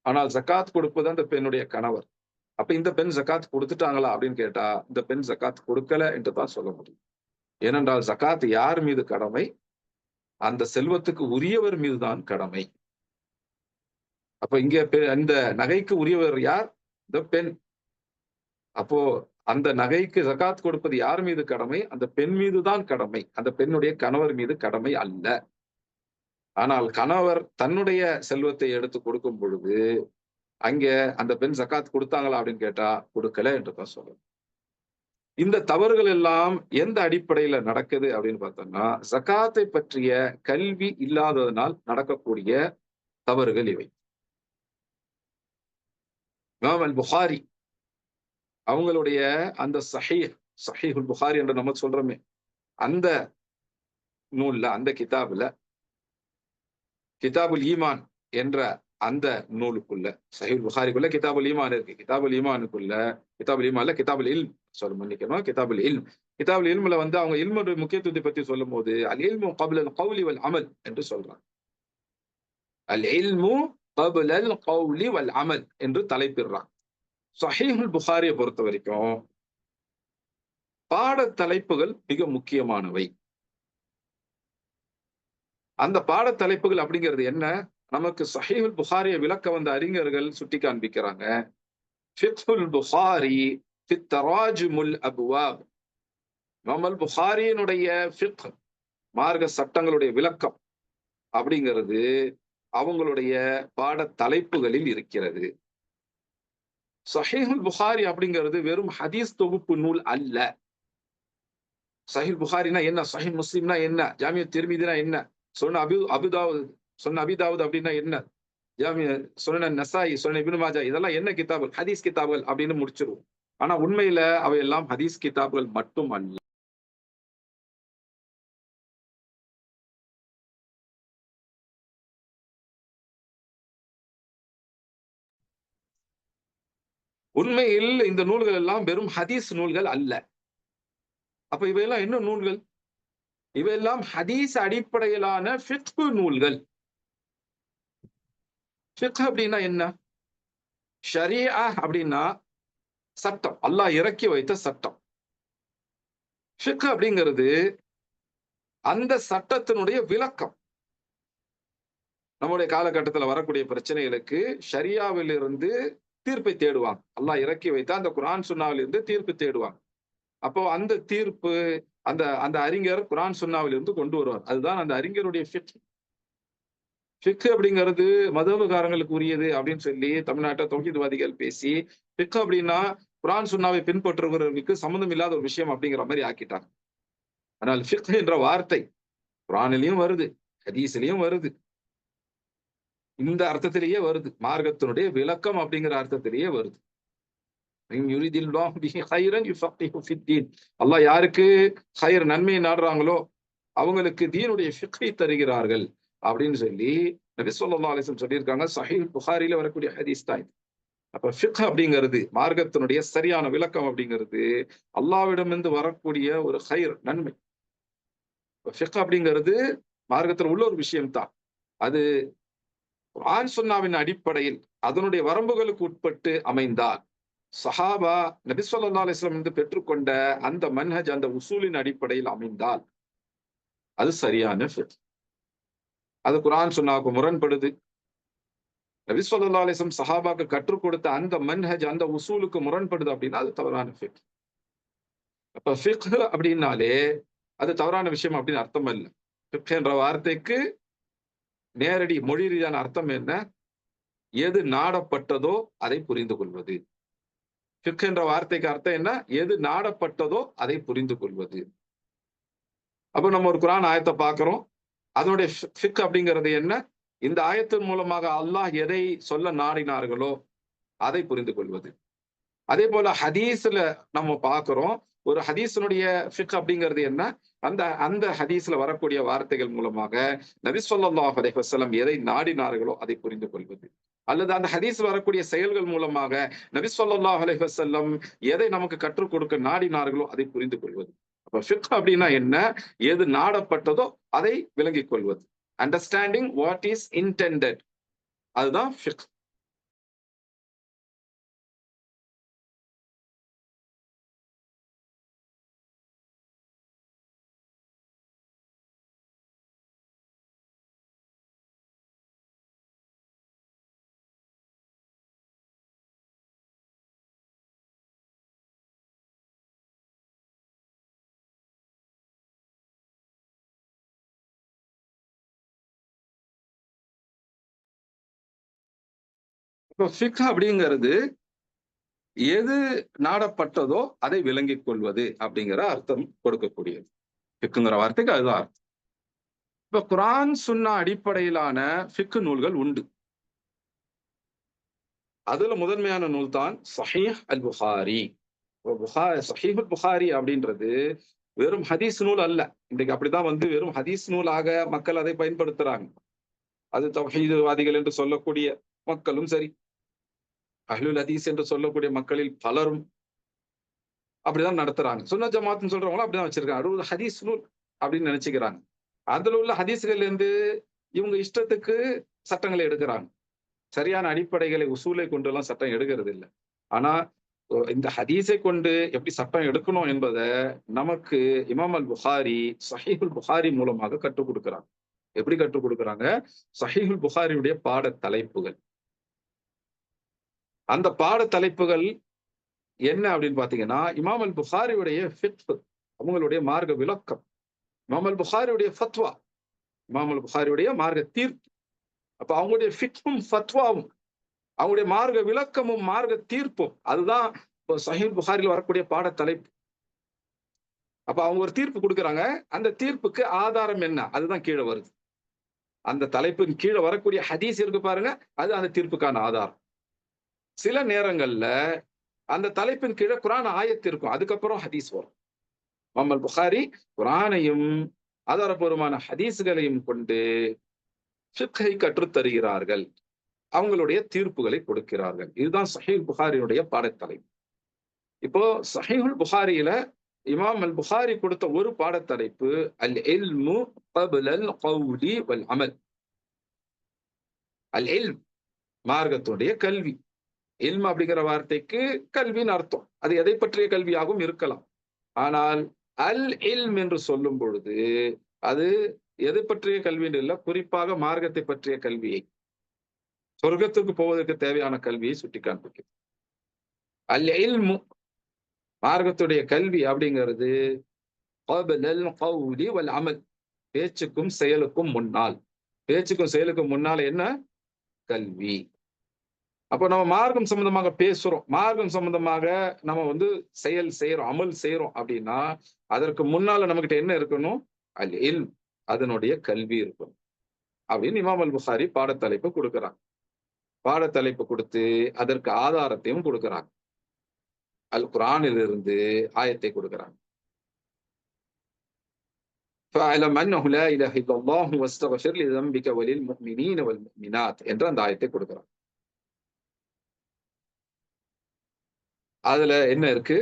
ஆனால் ஜக்காத் கொடுப்பது அந்த பெண்ணுடைய கணவர். அப்ப இந்த பெண் ஜக்காத் கொடுத்துட்டாங்களா அப்படின்னு கேட்டா இந்த பெண் ஜக்காத் கொடுக்கல என்று தான் சொல்ல முடியும். ஏனென்றால் ஜக்காத் யார் மீது கடமை? அந்த செல்வத்துக்கு உரியவர் மீதுதான் கடமை. அப்ப இங்க இந்த நகைக்கு உரியவர் யார்? இந்த பெண். அப்போ அந்த நகைக்கு ஜகாத் கொடுப்பது யார் மீது கடமை? அந்த பெண் மீதுதான் கடமை. அந்த பெண்ணுடைய கணவர் மீது கடமை அல்ல. ஆனால் கணவர் தன்னுடைய செல்வத்தை எடுத்து கொடுக்கும் பொழுது அங்க அந்த பெண் ஜகாத் கொடுத்தாங்களா அப்படின்னு கேட்டா கொடுக்கல என்றுதான் சொல்லணும். இந்த தவறுகள் எல்லாம் எந்த அடிப்படையில நடக்குது அப்படின்னு பார்த்தோம்னா, ஜகாத்தை பற்றிய கல்வி இல்லாததனால் நடக்கக்கூடிய தவறுகள் இவை. இமாம் அல் புகாரி அவங்களுடைய அந்த சஹீஹுல் புகாரி என்று நம்ம சொல்றோமே, அந்த நூல்ல, அந்த கிதாபுல கிதாபுல் ஈமான் என்ற அந்த நூலுக்குள்ள, சஹீஹுல் புகாரிக்குள்ள கிதாபுல் ஈமான் இருக்கு. கிதாபுல் ஈமானுக்குள்ள, கிதாபுல் ஈமான்ல கிதாபுல் இல்ம் மன்னிக்கணும், கிதாபுல் இல்ம். கிதாபுல் இல்முல வந்து அவங்க இல்முடைய முக்கியத்துவத்தை பத்தி சொல்லும் போது அல் இல்மு கப்ல அல் கௌலி வல் அமல் என்று சொல்றாங்க. அல் இல்மு கப்ல அல் கௌலி வல் அமல் என்று தலைப்பிடுறாங்க. ஸஹீஹுல் புகாரியை பொறுத்த வரைக்கும் பாட தலைப்புகள் மிக முக்கியமானவை. அந்த பாட தலைப்புகள் அப்படிங்கிறது என்ன? நமக்கு ஸஹீஹுல் புகாரியை விளக்க வந்த அறிஞர்கள் சுட்டி காண்பிக்கிறாங்க. ஃபிக்ஹுல் புகாரி ஃபி தராஜுமுல் அப்வாப். இமாம் அல் புகாரியினுடைய ஃபிக்ஹ் மார்க்க சட்டங்களுடைய விளக்கம் அப்படிங்கிறது அவங்களுடைய பாட தலைப்புகளில் இருக்கிறது. ஸஹீஹுல் புகாரி அப்படிங்கிறது வெறும் ஹதீஸ் தொகுப்பு நூல் அல்ல. சஹீஹ் புகாரினா என்ன? சஹீஹ் முஸ்லிம்னா என்ன? ஜாமிய திர்மிதினா என்ன? சொன்ன அபிதாவுத் அப்படின்னா என்ன? ஜாமிய சுனன் நசாயி, சுனன் இப்னு மாஜா இதெல்லாம் என்ன கிதாபுகள்? ஹதீஸ் கிதாபுகள் அப்படின்னு முடிச்சிருவோம். ஆனா உண்மையில அவையெல்லாம் ஹதீஸ் கிதாபுகள் மட்டும் அல்ல. உண்மையில் இந்த நூல்கள் எல்லாம் வெறும் ஹதீஸ் நூல்கள் அல்ல. அப்ப இவையெல்லாம் என்ன நூல்கள்? இவையெல்லாம் ஹதீஸ் அடிப்படையிலான ஃபிக்ஹ் நூல்கள். ஃபிக்ஹ் அப்படின்னா என்ன? ஷரீஅ அப்படின்னா சட்டம், அல்லாஹ் இறக்கி வைத்த சட்டம். ஃபிக்ஹ் அப்படிங்கிறது அந்த சட்டத்தினுடைய விளக்கம். நம்முடைய காலகட்டத்தில் வரக்கூடிய பிரச்சனைகளுக்கு ஷரியாவில் இருந்து தீர்ப்பை தேடுவாங்க. அல்லாஹ் இறக்கி வைத்த அந்த குர்ஆன் சுன்னாவில் இருந்து தீர்ப்பு தேடுவாங்க. அப்போ அந்த தீர்ப்பு அந்த அந்த அறிஞர் குர்ஆன் சுன்னாவில் இருந்து கொண்டு வருவார். அதுதான் அந்த அறிஞருடைய ஃபிக்ஹ். ஃபிக்ஹ் அப்படிங்கிறது மதகுகாரங்களுக்கு உரியது அப்படின்னு சொல்லி தமிழ்நாட்டை தௌஹீத்வாதிகள் பேசி ஃபிக்ஹ் அப்படின்னா குர்ஆன் சுன்னாவை பின்பற்றுபவர்களுக்கு சம்பந்தம் இல்லாத ஒரு விஷயம் அப்படிங்கிற மாதிரி ஆக்கிட்டாங்க. ஆனால் ஃபிக்ஹ் என்ற வார்த்தை குர்ஆனிலையும் வருது, ஹதீஸ்லயும் வருது. இந்த அர்த்தத்திலேயே வருது. மார்க்கத்தினுடைய விளக்கம் அப்படிங்கிற அர்த்தத்திலேயே வருது. அல்லாஹ் யாருக்கு ஹைர் நன்மையை நாடுறாங்களோ அவங்களுக்கு தீனுடைய ஃபிக்ஹை தருகிறார்கள் அப்படின்னு சொல்லி நபி ஸல்லல்லாஹு அலைஹி வஸல்லம் சொல்லியிருக்காங்க. ஸஹீஹ் புகாரில வரக்கூடிய ஹதீஸ் தான். அப்ப ஃபிக்ஹ் அப்படிங்கிறது மார்க்கத்தினுடைய சரியான விளக்கம் அப்படிங்கிறது அல்லாஹ்விடமிருந்து வரக்கூடிய ஒரு ஹைர் நன்மை. ஃபிக்ஹ் அப்படிங்கிறது மார்க்கத்தில் உள்ள ஒரு விஷயம் தான். அது குர்ஆன் சுன்னாவின் அடிப்படையில் அதனுடைய வரம்புகளுக்கு உட்பட்டு அமைந்தால் சஹாபா நபி ஸல்லல்லாஹு அலைஹி வஸல்லம் இருந்து பெற்றுக்கொண்ட அந்த மன்ஹஜ் அந்த உசூலின் அடிப்படையில் அமைந்தால் அது சரியான ஃபிக்ஹ். அது குர்ஆன் சுன்னாவுக்கு முரண்படுது. நபி ஸல்லல்லாஹு அலைஹி வஸல்லம் சஹாபாக்கு கற்றுக் கொடுத்த அந்த மன்ஹஜ் அந்த உசூலுக்கு முரண்படுது அப்படின்னா அது தவறான ஃபிக்ஹ். அப்ப ஃபிக்ஹ் அப்படின்னாலே அது தவறான விஷயம் அப்படின்னு அர்த்தம் இல்லை. ஃபிக்ஹ் என்ற வார்த்தைக்கு நேரடி மொழி ரீதியான அர்த்தம் என்ன? எது நாடப்பட்டதோ அதை புரிந்து கொள்வது. ஃபிக்ஹ் என்ற வார்த்தைக்கு அர்த்தம் என்ன? எது நாடப்பட்டதோ அதை புரிந்து கொள்வது. அப்ப நம்ம ஒரு குர்ஆன் ஆயத்தை பார்க்கிறோம். அதனுடைய ஃபிக்ஹ் அப்படிங்கிறது என்ன? இந்த ஆயத்தின் மூலமாக அல்லாஹ் எதை சொல்ல நாடினார்களோ அதை புரிந்து கொள்வது. அதே போல ஹதீஸ்ல நம்ம பார்க்கிறோம். ஒரு ஹதீஸினுடைய ஃபிக்ஹ் அப்படிங்கிறது என்ன? அந்த அந்த ஹதீஸ்ல வரக்கூடிய வார்த்தைகள் மூலமாக நபி ஸல்லல்லாஹு அலைஹி வஸல்லம் எதை நாடினார்களோ அதை புரிந்து கொள்வது. அல்லது அந்த ஹதீஸ்ல வரக்கூடிய செயல்கள் மூலமாக நபி ஸல்லல்லாஹு அலைஹி வஸல்லம் எதை நமக்கு கற்றுக் கொடுக்க நாடினார்களோ அதை புரிந்து கொள்வது. அப்ப ஃபிக்ஹ் அப்படின்னா என்ன? எது நாடப்பட்டதோ அதை விளங்கிக் கொள்வது. Understanding what is intended. அதுதான் ஃபிக்ஹ். இப்போ ஃபிக்ஹ் அப்படிங்கிறது எது நாடப்பட்டதோ அதை விளங்கிக் கொள்வது அப்படிங்கிற அர்த்தம் கொடுக்கக்கூடியது. ஃபிக்ங்கிற வார்த்தைக்கு அதுதான் அர்த்தம். இப்ப குர்ஆன் சுன்னா அடிப்படையிலான ஃபிக்ஹ் நூல்கள் உண்டு. அதுல முதன்மையான நூல் தான் ஸஹீஹ் அல் புகாரி. ஸஹீஹ் அல் புகாரி அப்படின்றது வெறும் ஹதீஸ் நூல் அல்ல. இன்றைக்கு அப்படிதான் வந்து வெறும் ஹதீஸ் நூலாக மக்கள் அதை பயன்படுத்துறாங்க. அது தௌஹீத்வாதிகள் என்று சொல்லக்கூடிய மக்களும் சரி, அஹ்லுல் ஹதீஸ் என்று சொல்லக்கூடிய மக்களில் பலரும் அப்படிதான் நடத்துறாங்க. சுன்ன ஜமாத்ன்னு சொல்றவங்களும் அப்படிதான் வச்சிருக்காங்க. அது ஒரு ஹதீஸ் நூல் அப்படின்னு நினைச்சுக்கிறாங்க. அதுல உள்ள ஹதீஸ்கள்ல இருந்து இவங்க இஷ்டத்துக்கு சட்டங்களை எடுக்கிறாங்க. சரியான அடிப்படைகளை உசூலை கொண்டு எல்லாம் சட்டம் எடுக்கிறது இல்ல. ஆனா இந்த ஹதீஸை கொண்டு எப்படி சட்டம் எடுக்கணும் என்பத நமக்கு இமாம் அல் புகாரி சஹீஹுல் புகாரி மூலமாக கற்றுக் கொடுக்கிறாங்க. எப்படி கற்றுக் கொடுக்கிறாங்க? சஹீஹுல் புகாரியுடைய பாட தலைப்புகள். அந்த பாட தலைப்புகள் என்ன அப்படின்னு பாத்தீங்கன்னா, இமாம் அல் புகாரியுடைய ஃபிக்ஹ், அவங்களுடைய மார்க்க விளக்கம், இமாம் அல் புகாரியுடைய ஃபத்வா, இமாம் அல் புகாரியுடைய மார்க்க தீர்ப்பு. அப்ப அவங்களுடைய ஃபிக்ஹும் ஃபத்வாவும், அவங்களுடைய மார்க்க விளக்கமும் மார்க்க தீர்ப்பும், அதுதான் சஹீஹ் புகாரில வரக்கூடிய பாட தலைப்பு. அப்ப அவங்க ஒரு தீர்ப்பு கொடுக்குறாங்க. அந்த தீர்ப்புக்கு ஆதாரம் என்ன? அதுதான் கீழ வருது. அந்த தலைப்பின் கீழ வரக்கூடிய ஹதீஸ் இருக்கு பாருங்க, அது அந்த தீர்ப்புக்கான ஆதாரம். சில நேரங்கள்ல அந்த தலைப்பின் கீழ குர்ஆன் ஆயத்து இருக்கும். அதுக்கப்புறம் ஹதீஸ் வரும். இமாம் அல் புகாரி குர்ஆனையும் ஆதாரபூர்வமான ஹதீஸ்களையும் கொண்டு ஃபிக்ஹை கற்றுத் தருகிறார்கள். அவங்களுடைய தீர்ப்புகளை கொடுக்கிறார்கள். இதுதான் சஹீஹ் புகாரியுடைய பாடத்தலைப்பு. இப்போ சஹீஹுல் புகாரியில இமாம் அல் புகாரி கொடுத்த ஒரு பாடத்தலைப்பு அல் இல்மு கப்லல் கௌலி வல் அமல். அல் இல்ம் மார்க்கத்துடைய கல்வி. இல்ம் அப்படிங்கிற வார்த்தைக்கு கல்வின்னு அர்த்தம். அது எதை பற்றிய கல்வியாகவும் இருக்கலாம். ஆனால் அல் இல்ம் என்று சொல்லும் பொழுது அது எதை பற்றிய கல்வின்னு இல்ல, குறிப்பாக மார்க்கத்தை பற்றிய கல்வியை, சொர்க்கத்துக்கு போவதற்கு தேவையான கல்வியை சுட்டி காண்பிக்கும். அல் இல்மு மார்க்கத்துடைய கல்வி அப்படிங்கிறது கப்லல் கௌலி வல் அமல், பேச்சுக்கும் செயலுக்கும் முன்னால். பேச்சுக்கும் செயலுக்கும் முன்னால என்ன? கல்வி. அப்ப நம்ம மார்க்கம் சம்பந்தமாக பேசுறோம், மார்க்கம் சம்பந்தமாக நம்ம வந்து செயல் செய்யறோம், அமல் செய்யறோம் அப்படின்னா அதற்கு முன்னால நம்மகிட்ட என்ன இருக்கணும்? அல் இல்ம், அதனுடைய கல்வி இருக்கணும் அப்படின்னு இமாம் அல் புகாரி பாடத்தலைப்பு கொடுக்கிறாங்க. பாடத்தலைப்பு கொடுத்து அதற்கு ஆதாரத்தையும் கொடுக்கிறாங்க. அல் குர்ஆனிலிருந்து ஆயத்தை கொடுக்கிறாங்க. فَاعْلَمْ أَنَّهُ لَا إِلَهَ إِلَّا اللَّهُ وَاسْتَغْفِرْ لِذَنبِكَ وَلِلْمُؤْمِنِينَ وَالْمُؤْمِنَاتِ என்ற அந்த ஆயத்தை கொடுக்கிறாங்க. அதுல என்ன இருக்கு?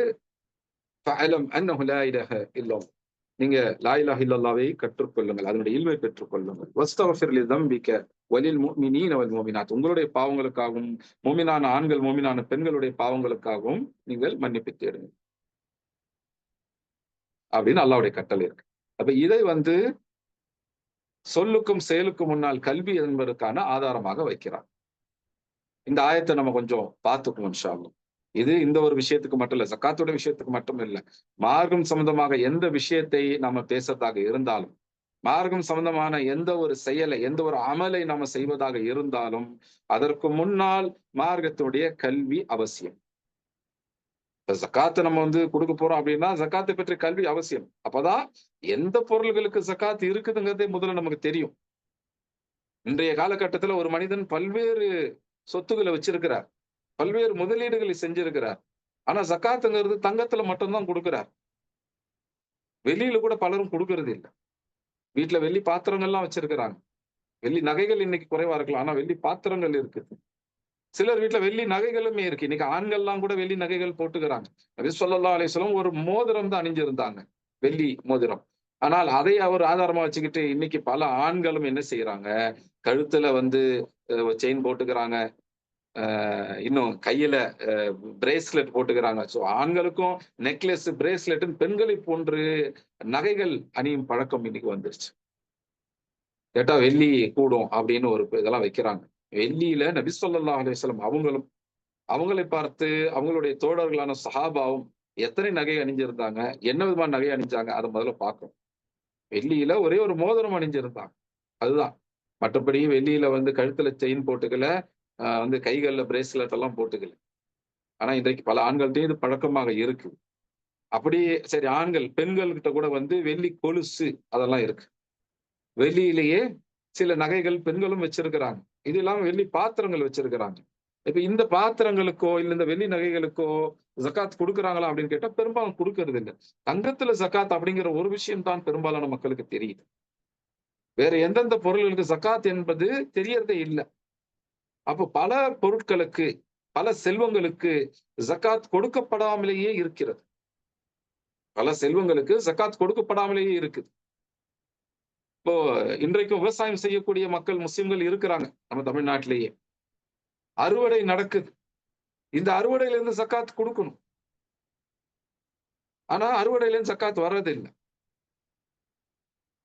فَاعْلَمْ أَنَّهُ لَا إِلَهَ إِلَّا اللَّهُ, நீங்க லா இலாஹ இல்லல்லாஹ்வை கற்றுக்கொள்ளுங்கள், அதனுடைய இல்மை பெற்றுக் கொள்ளுங்கள். வஸ்தக்ஃபிர் லிதம்பிக வலில் முஃமினீன வல் முஃமினாத், உங்களுடைய பாவங்களுக்காகவும் முஃமினான ஆண்கள் முஃமினான பெண்களுடைய பாவங்களுக்காகவும் நீங்கள் மன்னிப்பு தேடுங்கள் அப்படின்னு அல்லாஹ்வுடைய கட்டளை இருக்கு. அப்ப இதை வந்து சொல்லுக்கும் செயலுக்கும் முன்னால் கல்வி என்பதற்கான ஆதாரமாக வைக்கிறார். இந்த ஆயத்தை நம்ம கொஞ்சம் பார்த்துக்கணும் இன்ஷா அல்லாஹ். இது இந்த ஒரு விஷயத்துக்கு மட்டும் இல்ல, ஜக்காத்துடைய விஷயத்துக்கு மட்டும் இல்ல, மார்க்கம் சம்பந்தமாக எந்த விஷயத்தை நாம பேசுறதாக இருந்தாலும், மார்க்கம் சம்பந்தமான எந்த ஒரு செயலை, எந்த ஒரு அமலை நாம செய்வதாக இருந்தாலும் அதற்கு முன்னால் மார்க்கத்துடைய கல்வி அவசியம். இப்ப ஜக்காத்து நம்ம வந்து கொடுக்க போறோம் அப்படின்னா ஜக்காத்தை பற்றி கல்வி அவசியம். அப்பதான் எந்த பொருள்களுக்கு ஜக்காத் இருக்குதுங்கிறதே முதல்ல நமக்கு தெரியும். இன்றைய காலகட்டத்துல ஒரு மனிதன் பல்வேறு சொத்துக்களை வச்சிருக்கிறார், பல்வேறு முதலீடுகளை செஞ்சிருக்கிறார். ஆனா ஜக்காத்துங்கிறது தங்கத்துல மட்டும்தான் கொடுக்கிறார். வெளியில கூட பலரும் கொடுக்கறது இல்ல. வீட்டுல வெள்ளி பாத்திரங்கள்லாம் வச்சிருக்கிறாங்க. வெள்ளி நகைகள் இன்னைக்கு குறைவா இருக்கலாம், ஆனா வெள்ளி பாத்திரங்கள் இருக்கு. சிலர் வீட்டுல வெள்ளி நகைகளுமே இருக்கு. இன்னைக்கு ஆண்கள்லாம் கூட வெள்ளி நகைகள் போட்டுக்கிறாங்க. நபி ஸல்லல்லாஹு அலைஹி வஸல்லம் ஒரு மோதிரம் தான் அணிஞ்சிருந்தாங்க, வெள்ளி மோதிரம். ஆனால் அதை அவர் ஆதாரமா வச்சுக்கிட்டு இன்னைக்கு பல ஆண்களும் என்ன செய்யறாங்க? கழுத்துல வந்து செயின் போட்டுக்கிறாங்க, இன்னும் கையில பிரேஸ்லெட் போட்டுக்கிறாங்க. சோ ஆண்களுக்கும் நெக்லஸ், பிரேஸ்லெட், பெண்களை போன்று நகைகள் அணியும் பழக்கம் இன்னைக்கு வந்துருச்சு. கேட்டா வெள்ளி கூடும் அப்படின்னு ஒரு இதெல்லாம் வைக்கிறாங்க. வெள்ளியில நபி ஸல்லல்லாஹு அலைஹி வஸல்லம் அவங்களும், அவங்களை பார்த்து அவங்களுடைய தோழர்களான சஹாபாவும் எத்தனை நகை அணிஞ்சிருந்தாங்க, என்ன விதமான நகை அணிஞ்சாங்க, அதை முதல்ல பார்க்கணும். வெள்ளியில ஒரே ஒரு மோதிரம் அணிஞ்சிருந்தாங்க, அதுதான். மற்றபடி வெள்ளியில வந்து கழுத்துல செயின் போட்டுக்கல, வந்து கைகள்ல பிரேஸ்லெட் எல்லாம் போட்டுக்கல. ஆனா இன்றைக்கு பல ஆண்கள்கிட்டயும் இது பழக்கமாக இருக்கு. அப்படி சரி, ஆண்கள் பெண்கள் கிட்ட கூட வந்து வெள்ளி கொலுசு அதெல்லாம் இருக்கு. வெள்ளியிலேயே சில நகைகள் பெண்களும் வச்சிருக்கிறாங்க. இது இல்லாம வெள்ளி பாத்திரங்கள் வச்சிருக்கிறாங்க. இப்ப இந்த பாத்திரங்களுக்கோ இல்ல இந்த வெள்ளி நகைகளுக்கோ ஜக்காத் கொடுக்குறாங்களா அப்படின்னு கேட்டா பெரும்பாலும் கொடுக்கறது இல்லை. தங்கத்துல ஜக்காத் அப்படிங்கிற ஒரு விஷயம் தான் பெரும்பாலான மக்களுக்கு தெரியுது. வேற எந்தெந்த பொருள்களுக்கு ஜக்காத் என்பது தெரியறதே இல்லை. அப்போ பல பொருட்களுக்கு, பல செல்வங்களுக்கு ஜக்காத் கொடுக்கப்படாமலேயே இருக்கிறது. பல செல்வங்களுக்கு ஜக்காத் கொடுக்கப்படாமலேயே இருக்குது. இப்போ இன்றைக்கும் விவசாயம் செய்யக்கூடிய மக்கள் முஸ்லிம்கள் இருக்கிறாங்க நம்ம தமிழ்நாட்டிலேயே. அறுவடை நடக்குது. இந்த அறுவடையில இருந்து ஜக்காத் கொடுக்கணும். ஆனா அறுவடையில இருந்து ஜக்காத் வர்றதில்ல.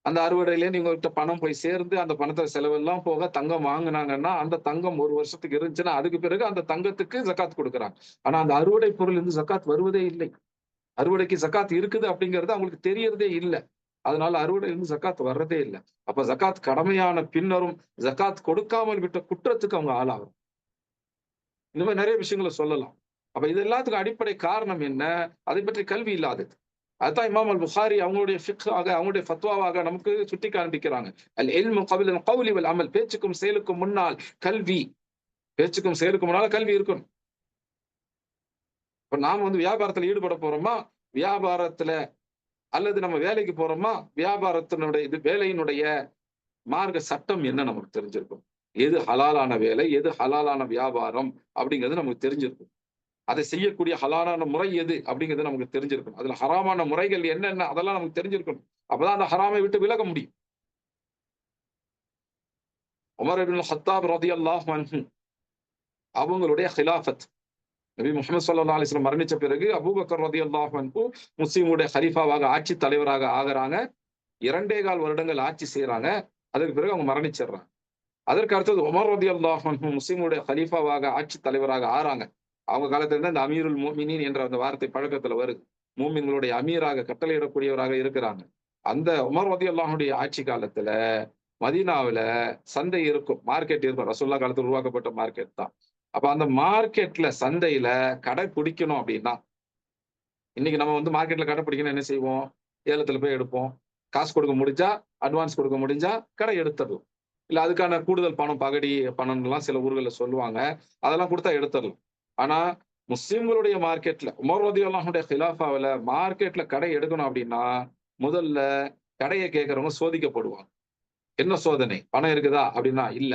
அந்த அறுவடையிலேருந்து இவங்ககிட்ட பணம் போய் சேர்ந்து, அந்த பணத்த செலவெல்லாம் போக தங்கம் வாங்குனாங்கன்னா, அந்த தங்கம் 1 வருஷத்துக்கு இருந்துச்சுன்னா, அதுக்கு பிறகு அந்த தங்கத்துக்கு ஜக்காத் குடுக்குறாங்க. ஆனா அந்த அறுவடை பொருளிலிருந்து ஜக்காத் வருவதே இல்லை. அறுவடைக்கு ஜக்காத் இருக்குது அப்படிங்கிறது அவங்களுக்கு தெரியறதே இல்ல. அதனால அறுவடையிலிருந்து ஜக்காத் வர்றதே இல்ல. அப்ப ஜக்காத் கடமையான பின்னரும், ஜக்காத் கொடுக்காமல் விட்ட குற்றத்துக்கு அவங்க ஆளாகுறாங்க. இந்த மாரி நெறைய விஷயங்கள சொல்லலாம். அப்ப இது எல்லாத்துக்கும் அடிப்படை காரணம் என்ன? அதைப் பற்றி கல்வி இல்லாதது. அதுதான் இமாம் புகாரி அவங்களுடைய ஃபிக்ஹாக, அவங்களுடைய ஃபத்வாவாக நமக்கு சுட்டி காண்பிக்கிறாங்க. அல் இல்மு கப்ல அல் கவ்லி வல் அமல். பேச்சுக்கும் செயலுக்கும் முன்னால் கல்வி. பேச்சுக்கும் செயலுக்கும் முன்னால கல்வி இருக்கணும். இப்ப நாம வியாபாரத்துல ஈடுபட போறோமா? வியாபாரத்துல அல்லது நம்ம வேலைக்கு போறோமா? வியாபாரத்தினுடைய வேலையினுடைய மார்க்க சட்டம் என்ன நமக்கு தெரிஞ்சிருக்கும். எது ஹலாலான வேலை, எது ஹலாலான வியாபாரம் அப்படிங்கிறது நமக்கு தெரிஞ்சிருக்கும். அதை செய்யக்கூடிய ஹலாலான முறை எது அப்படிங்கிறது நமக்கு தெரிஞ்சிருக்கணும். அதுல ஹராமான முறைகள் என்னென்ன அதெல்லாம் நமக்கு தெரிஞ்சிருக்கணும். அப்பதான் அந்த ஹராமை விட்டு விலக முடியும். உமர் இப்னு ஹத்தாப் ரலியல்லாஹு அன்ஹு அவங்களுடைய ஹிலாஃபத் நபி முஹம்மது ஸல்லல்லாஹு அலைஹி வஸல்லம் மரணிச்ச பிறகு அபூபக்கர் ரலியல்லாஹு அன்ஹு முஸ்லிமுடைய ஹலீஃபாவாக ஆட்சி தலைவராக ஆகுறாங்க. 2.25 வருடங்கள் ஆட்சி செய்றாங்க. அதுக்கு பிறகு அவங்க மரணிச்சிடுறாங்க. அதற்கு அடுத்தது உமர் ரலியல்லாஹு அன்ஹு முஸ்லிமுடைய ஹலீஃபாவாக ஆட்சி தலைவராக ஆறாங்க. அவங்க காலத்துல இருந்து அந்த அமீருல் முஃமினீன் என்ற அந்த வார்த்தை பழக்கத்துல வருது. மூமின்களுடைய அமீராக கட்டளையிடக்கூடியவராக இருக்கிறாங்க. அந்த உமர் ரலியல்லாஹு அன்ஹுடைய ஆட்சி காலத்துல மதீனாவுல சந்தை இருக்கும். மார்க்கெட் இருக்கும். ரசூலுல்லாஹ் காலத்துல உருவாக்கப்பட்ட மார்க்கெட் தான். அப்ப அந்த மார்க்கெட்ல சந்தையில கடை பிடிக்கணும் அப்படின்னா, இன்னைக்கு நம்ம மார்க்கெட்ல கடை பிடிக்கணும் என்ன செய்வோம்? ஏலத்துல போய் எடுப்போம். காசு கொடுக்க முடிஞ்சா, அட்வான்ஸ் கொடுக்க முடிஞ்சா கடை எடுத்துறலாம். இல்ல அதுக்கான கூடுதல் பணம், பகடி பணம்லாம் சில ஊர்கள்ல சொல்லுவாங்க. அதெல்லாம் குடுத்தா எடுத்துறலாம். ஆனா, முஸ்லிம்களுடைய மார்க்கெட்ல உமர் ரலியல்லாஹு அன்ஹுடைய கிலாஃபாவுல மார்க்கெட்ல கடை எடுக்கணும் அப்படின்னா, முதல்ல கடைய கேட்கிறவங்க சோதிக்கப்படுவாங்க. என்ன சோதனை? பணம் இருக்குதா? அப்படின்னா, இல்ல.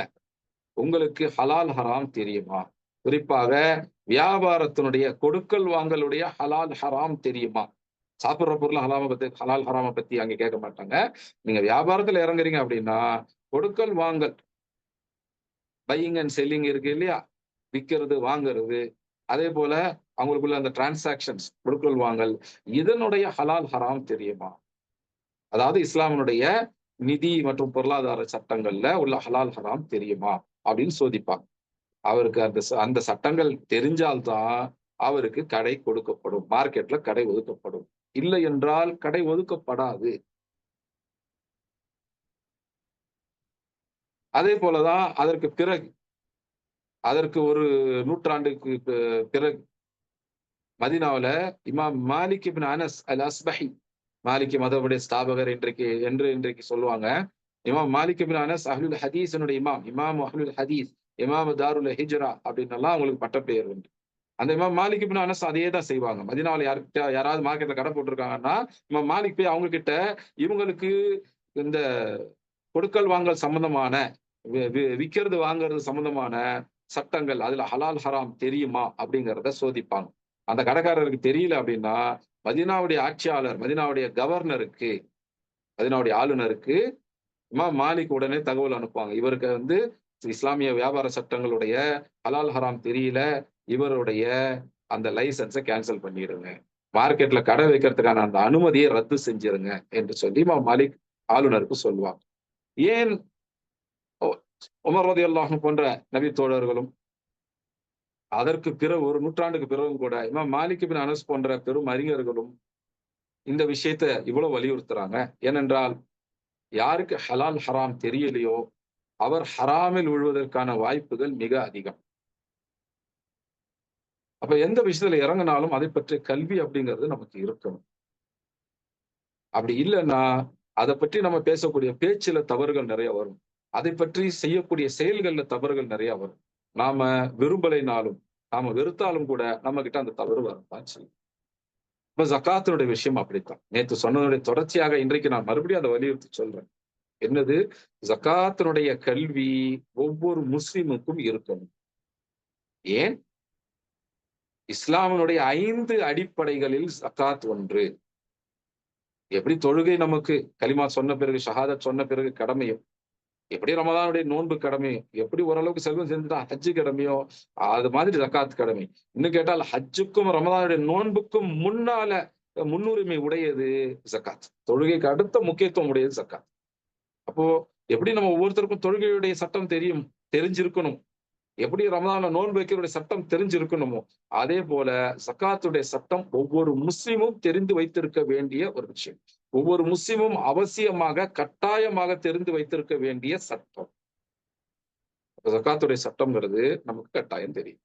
உங்களுக்கு ஹலால், ஹராம் தெரியுமா? குறிப்பாக வியாபாரத்தினுடைய கொடுக்கல் வாங்கலுடைய ஹலால், ஹராம் தெரியுமா? சாப்பிடுற பொருள் ஹலால், ஹராம பத்தி அங்க கேட்க மாட்டாங்க. நீங்க வியாபாரத்துல இறங்குறீங்க அப்படின்னா, கொடுக்கல் வாங்கல், பையிங் அண்ட் செல்லிங் இருக்கு இல்லையா? விக்கிறது, வாங்குறது. அதேபோல அவங்களுக்குள்ள அந்த டிரான்சாக்ஷன்ஸ் கொடுக்கல் வாங்கல், இதனுடைய ஹலால், ஹராம் தெரியுமா? அதாவது இஸ்லாமினுடைய நிதி மற்றும் பொருளாதார சட்டங்கள்ல உள்ள ஹலால், ஹராம் தெரியுமா? அப்படின்னு சோதிப்பாங்க. அவருக்கு அந்த சட்டங்கள் தெரிஞ்சால் தான் அவருக்கு கடை கொடுக்கப்படும். மார்க்கெட்ல கடை ஒதுக்கப்படும். இல்லை என்றால் கடை ஒதுக்கப்படாது. அதே போல தான் அதற்கு ஒரு நூற்றாண்டுக்கு பிறகு மதீனாவுல இமாம் மாலிக் இப்னு அனஸ் அல் அஸ்பஹி, மாலிகி மதவுடைய ஸ்தாபகர் இன்றைக்கு சொல்லுவாங்க. இமாம் மாலிக் இப்னு அனஸ் அஹ்லுல் ஹதீஸினுடைய இமாம், இமாம் அஹ்லுல் ஹதீஸ், இமாம் தாருல் ஹிஜ்ரா அப்படின்னு எல்லாம் அவங்களுக்கு பட்டப்பெயர் உண்டு. அந்த இமாம் மாலிக் இப்னு அனஸ் அதையே தான் செய்வாங்க. மதீனாவுல யாராவது மார்க்கெட்ல கடை போட்டிருக்காங்கன்னா, இமாம் மாலிக் போய் அவங்க கிட்ட இவங்களுக்கு இந்த கொடுக்கல் வாங்கல் சம்பந்தமான விக்கிறது வாங்குறது சம்பந்தமான சட்டங்கள் அதுல ஹலால், ஹராம் தெரியுமா அப்படிங்கிறத சோதிப்பாங்க. அந்த கடைக்காரருக்கு தெரியல அப்படின்னா, மதீனாவுடைய ஆட்சியாளர், மதீனாவுடைய கவர்னருக்கு, மதீனாவுடைய ஆளுநருக்கு இமாம் மாலிக் உடனே தகவல் அனுப்புவாங்க. இவருக்கு இஸ்லாமிய வியாபார சட்டங்களுடைய ஹலால், ஹராம் தெரியல. இவருடைய அந்த லைசென்ஸ கேன்சல் பண்ணிடுங்க. மார்க்கெட்ல கடை வைக்கிறதுக்கான அந்த அனுமதியை ரத்து செஞ்சிருங்க என்று சொல்லி இமாம் மாலிக் ஆளுநருக்கு சொல்லுவாங்க. ஏன் உமர் ரலியல்லாஹு அன்ஹு போன்ற நபி தோழர்களும், அதற்கு பிறகு ஒரு நூற்றாண்டுக்கு பிறகும் கூட இமாம் மாலிக் இப்னு அனஸ் போன்ற பெரும் அறிஞர்களும் இந்த விஷயத்த இவ்வளவு வலியுறுத்துறாங்க. ஏனென்றால் யாருக்கு ஹலால், ஹராம் தெரியலையோ அவர் ஹராமில் விழுவதற்கான வாய்ப்புகள் மிக அதிகம். அப்ப எந்த விஷயத்துல இறங்குனாலும் அதை பற்றிய கல்வி அப்படிங்கிறது நமக்கு இருக்கணும். அப்படி இல்லன்னா, அத பற்றி நம்ம பேசக்கூடிய பேச்சுல தவறுகள் நிறைய வரும். அதை பற்றி செய்யக்கூடிய செயல்கள்ல தவறுகள் நிறைய வரும். நாம விரும்பலைனாலும், நாம வெறுத்தாலும் கூட நம்மகிட்ட அந்த தவறு வரத்தான் செய்யும். இப்ப ஜக்காத்தினுடைய விஷயம் அப்படித்தான். நேத்து சொன்னதுடைய தொடர்ச்சியாக இன்றைக்கு நான் மறுபடியும் அத வலியுறுத்தி சொல்றேன். என்னது? ஜக்காத்தினுடைய கல்வி ஒவ்வொரு முஸ்லிமுக்கும் இருக்கணும். ஏன்? இஸ்லாமினுடைய 5 அடிப்படைகளில் ஜக்காத் ஒன்று. எப்படி தொழுகை நமக்கு கலிமா சொன்ன பிறகு ஷஹாதத் சொன்ன பிறகு கடமையோ, எப்படி ரமதானுடைய நோன்பு கடமையோ, எப்படி ஓரளவுக்கு செல்வம் செஞ்சுட்டா ஹஜ்ஜு கடமையோ, அது மாதிரி ஜக்காத் கடமை. இன்னும் கேட்டால் ஹஜ்ஜுக்கும் ரமதானுடைய நோன்புக்கும் முன்னால முன்னுரிமை உடையது ஜக்காத். தொழுகைக்கு அடுத்த முக்கியத்துவம் உடையது ஜக்காத். அப்போ எப்படி நம்ம ஒவ்வொருத்தருக்கும் தொழுகையுடைய சட்டம் தெரிஞ்சிருக்கணும், எப்படி ரமதான்ல நோன்பு வைக்கிறதுடைய சட்டம் தெரிஞ்சிருக்கணுமோ, அதே போல ஜக்காத்துடைய சட்டம் ஒவ்வொரு முஸ்லிமும் தெரிந்து வைத்திருக்க வேண்டிய ஒரு விஷயம். ஒவ்வொரு முஸ்லிமும் அவசியமாக கட்டாயமாக தெரிந்து வைத்திருக்க வேண்டிய சட்டம். ஜக்காத்துடைய சட்டம்ங்கிறது நமக்கு கட்டாயம் தெரியும்.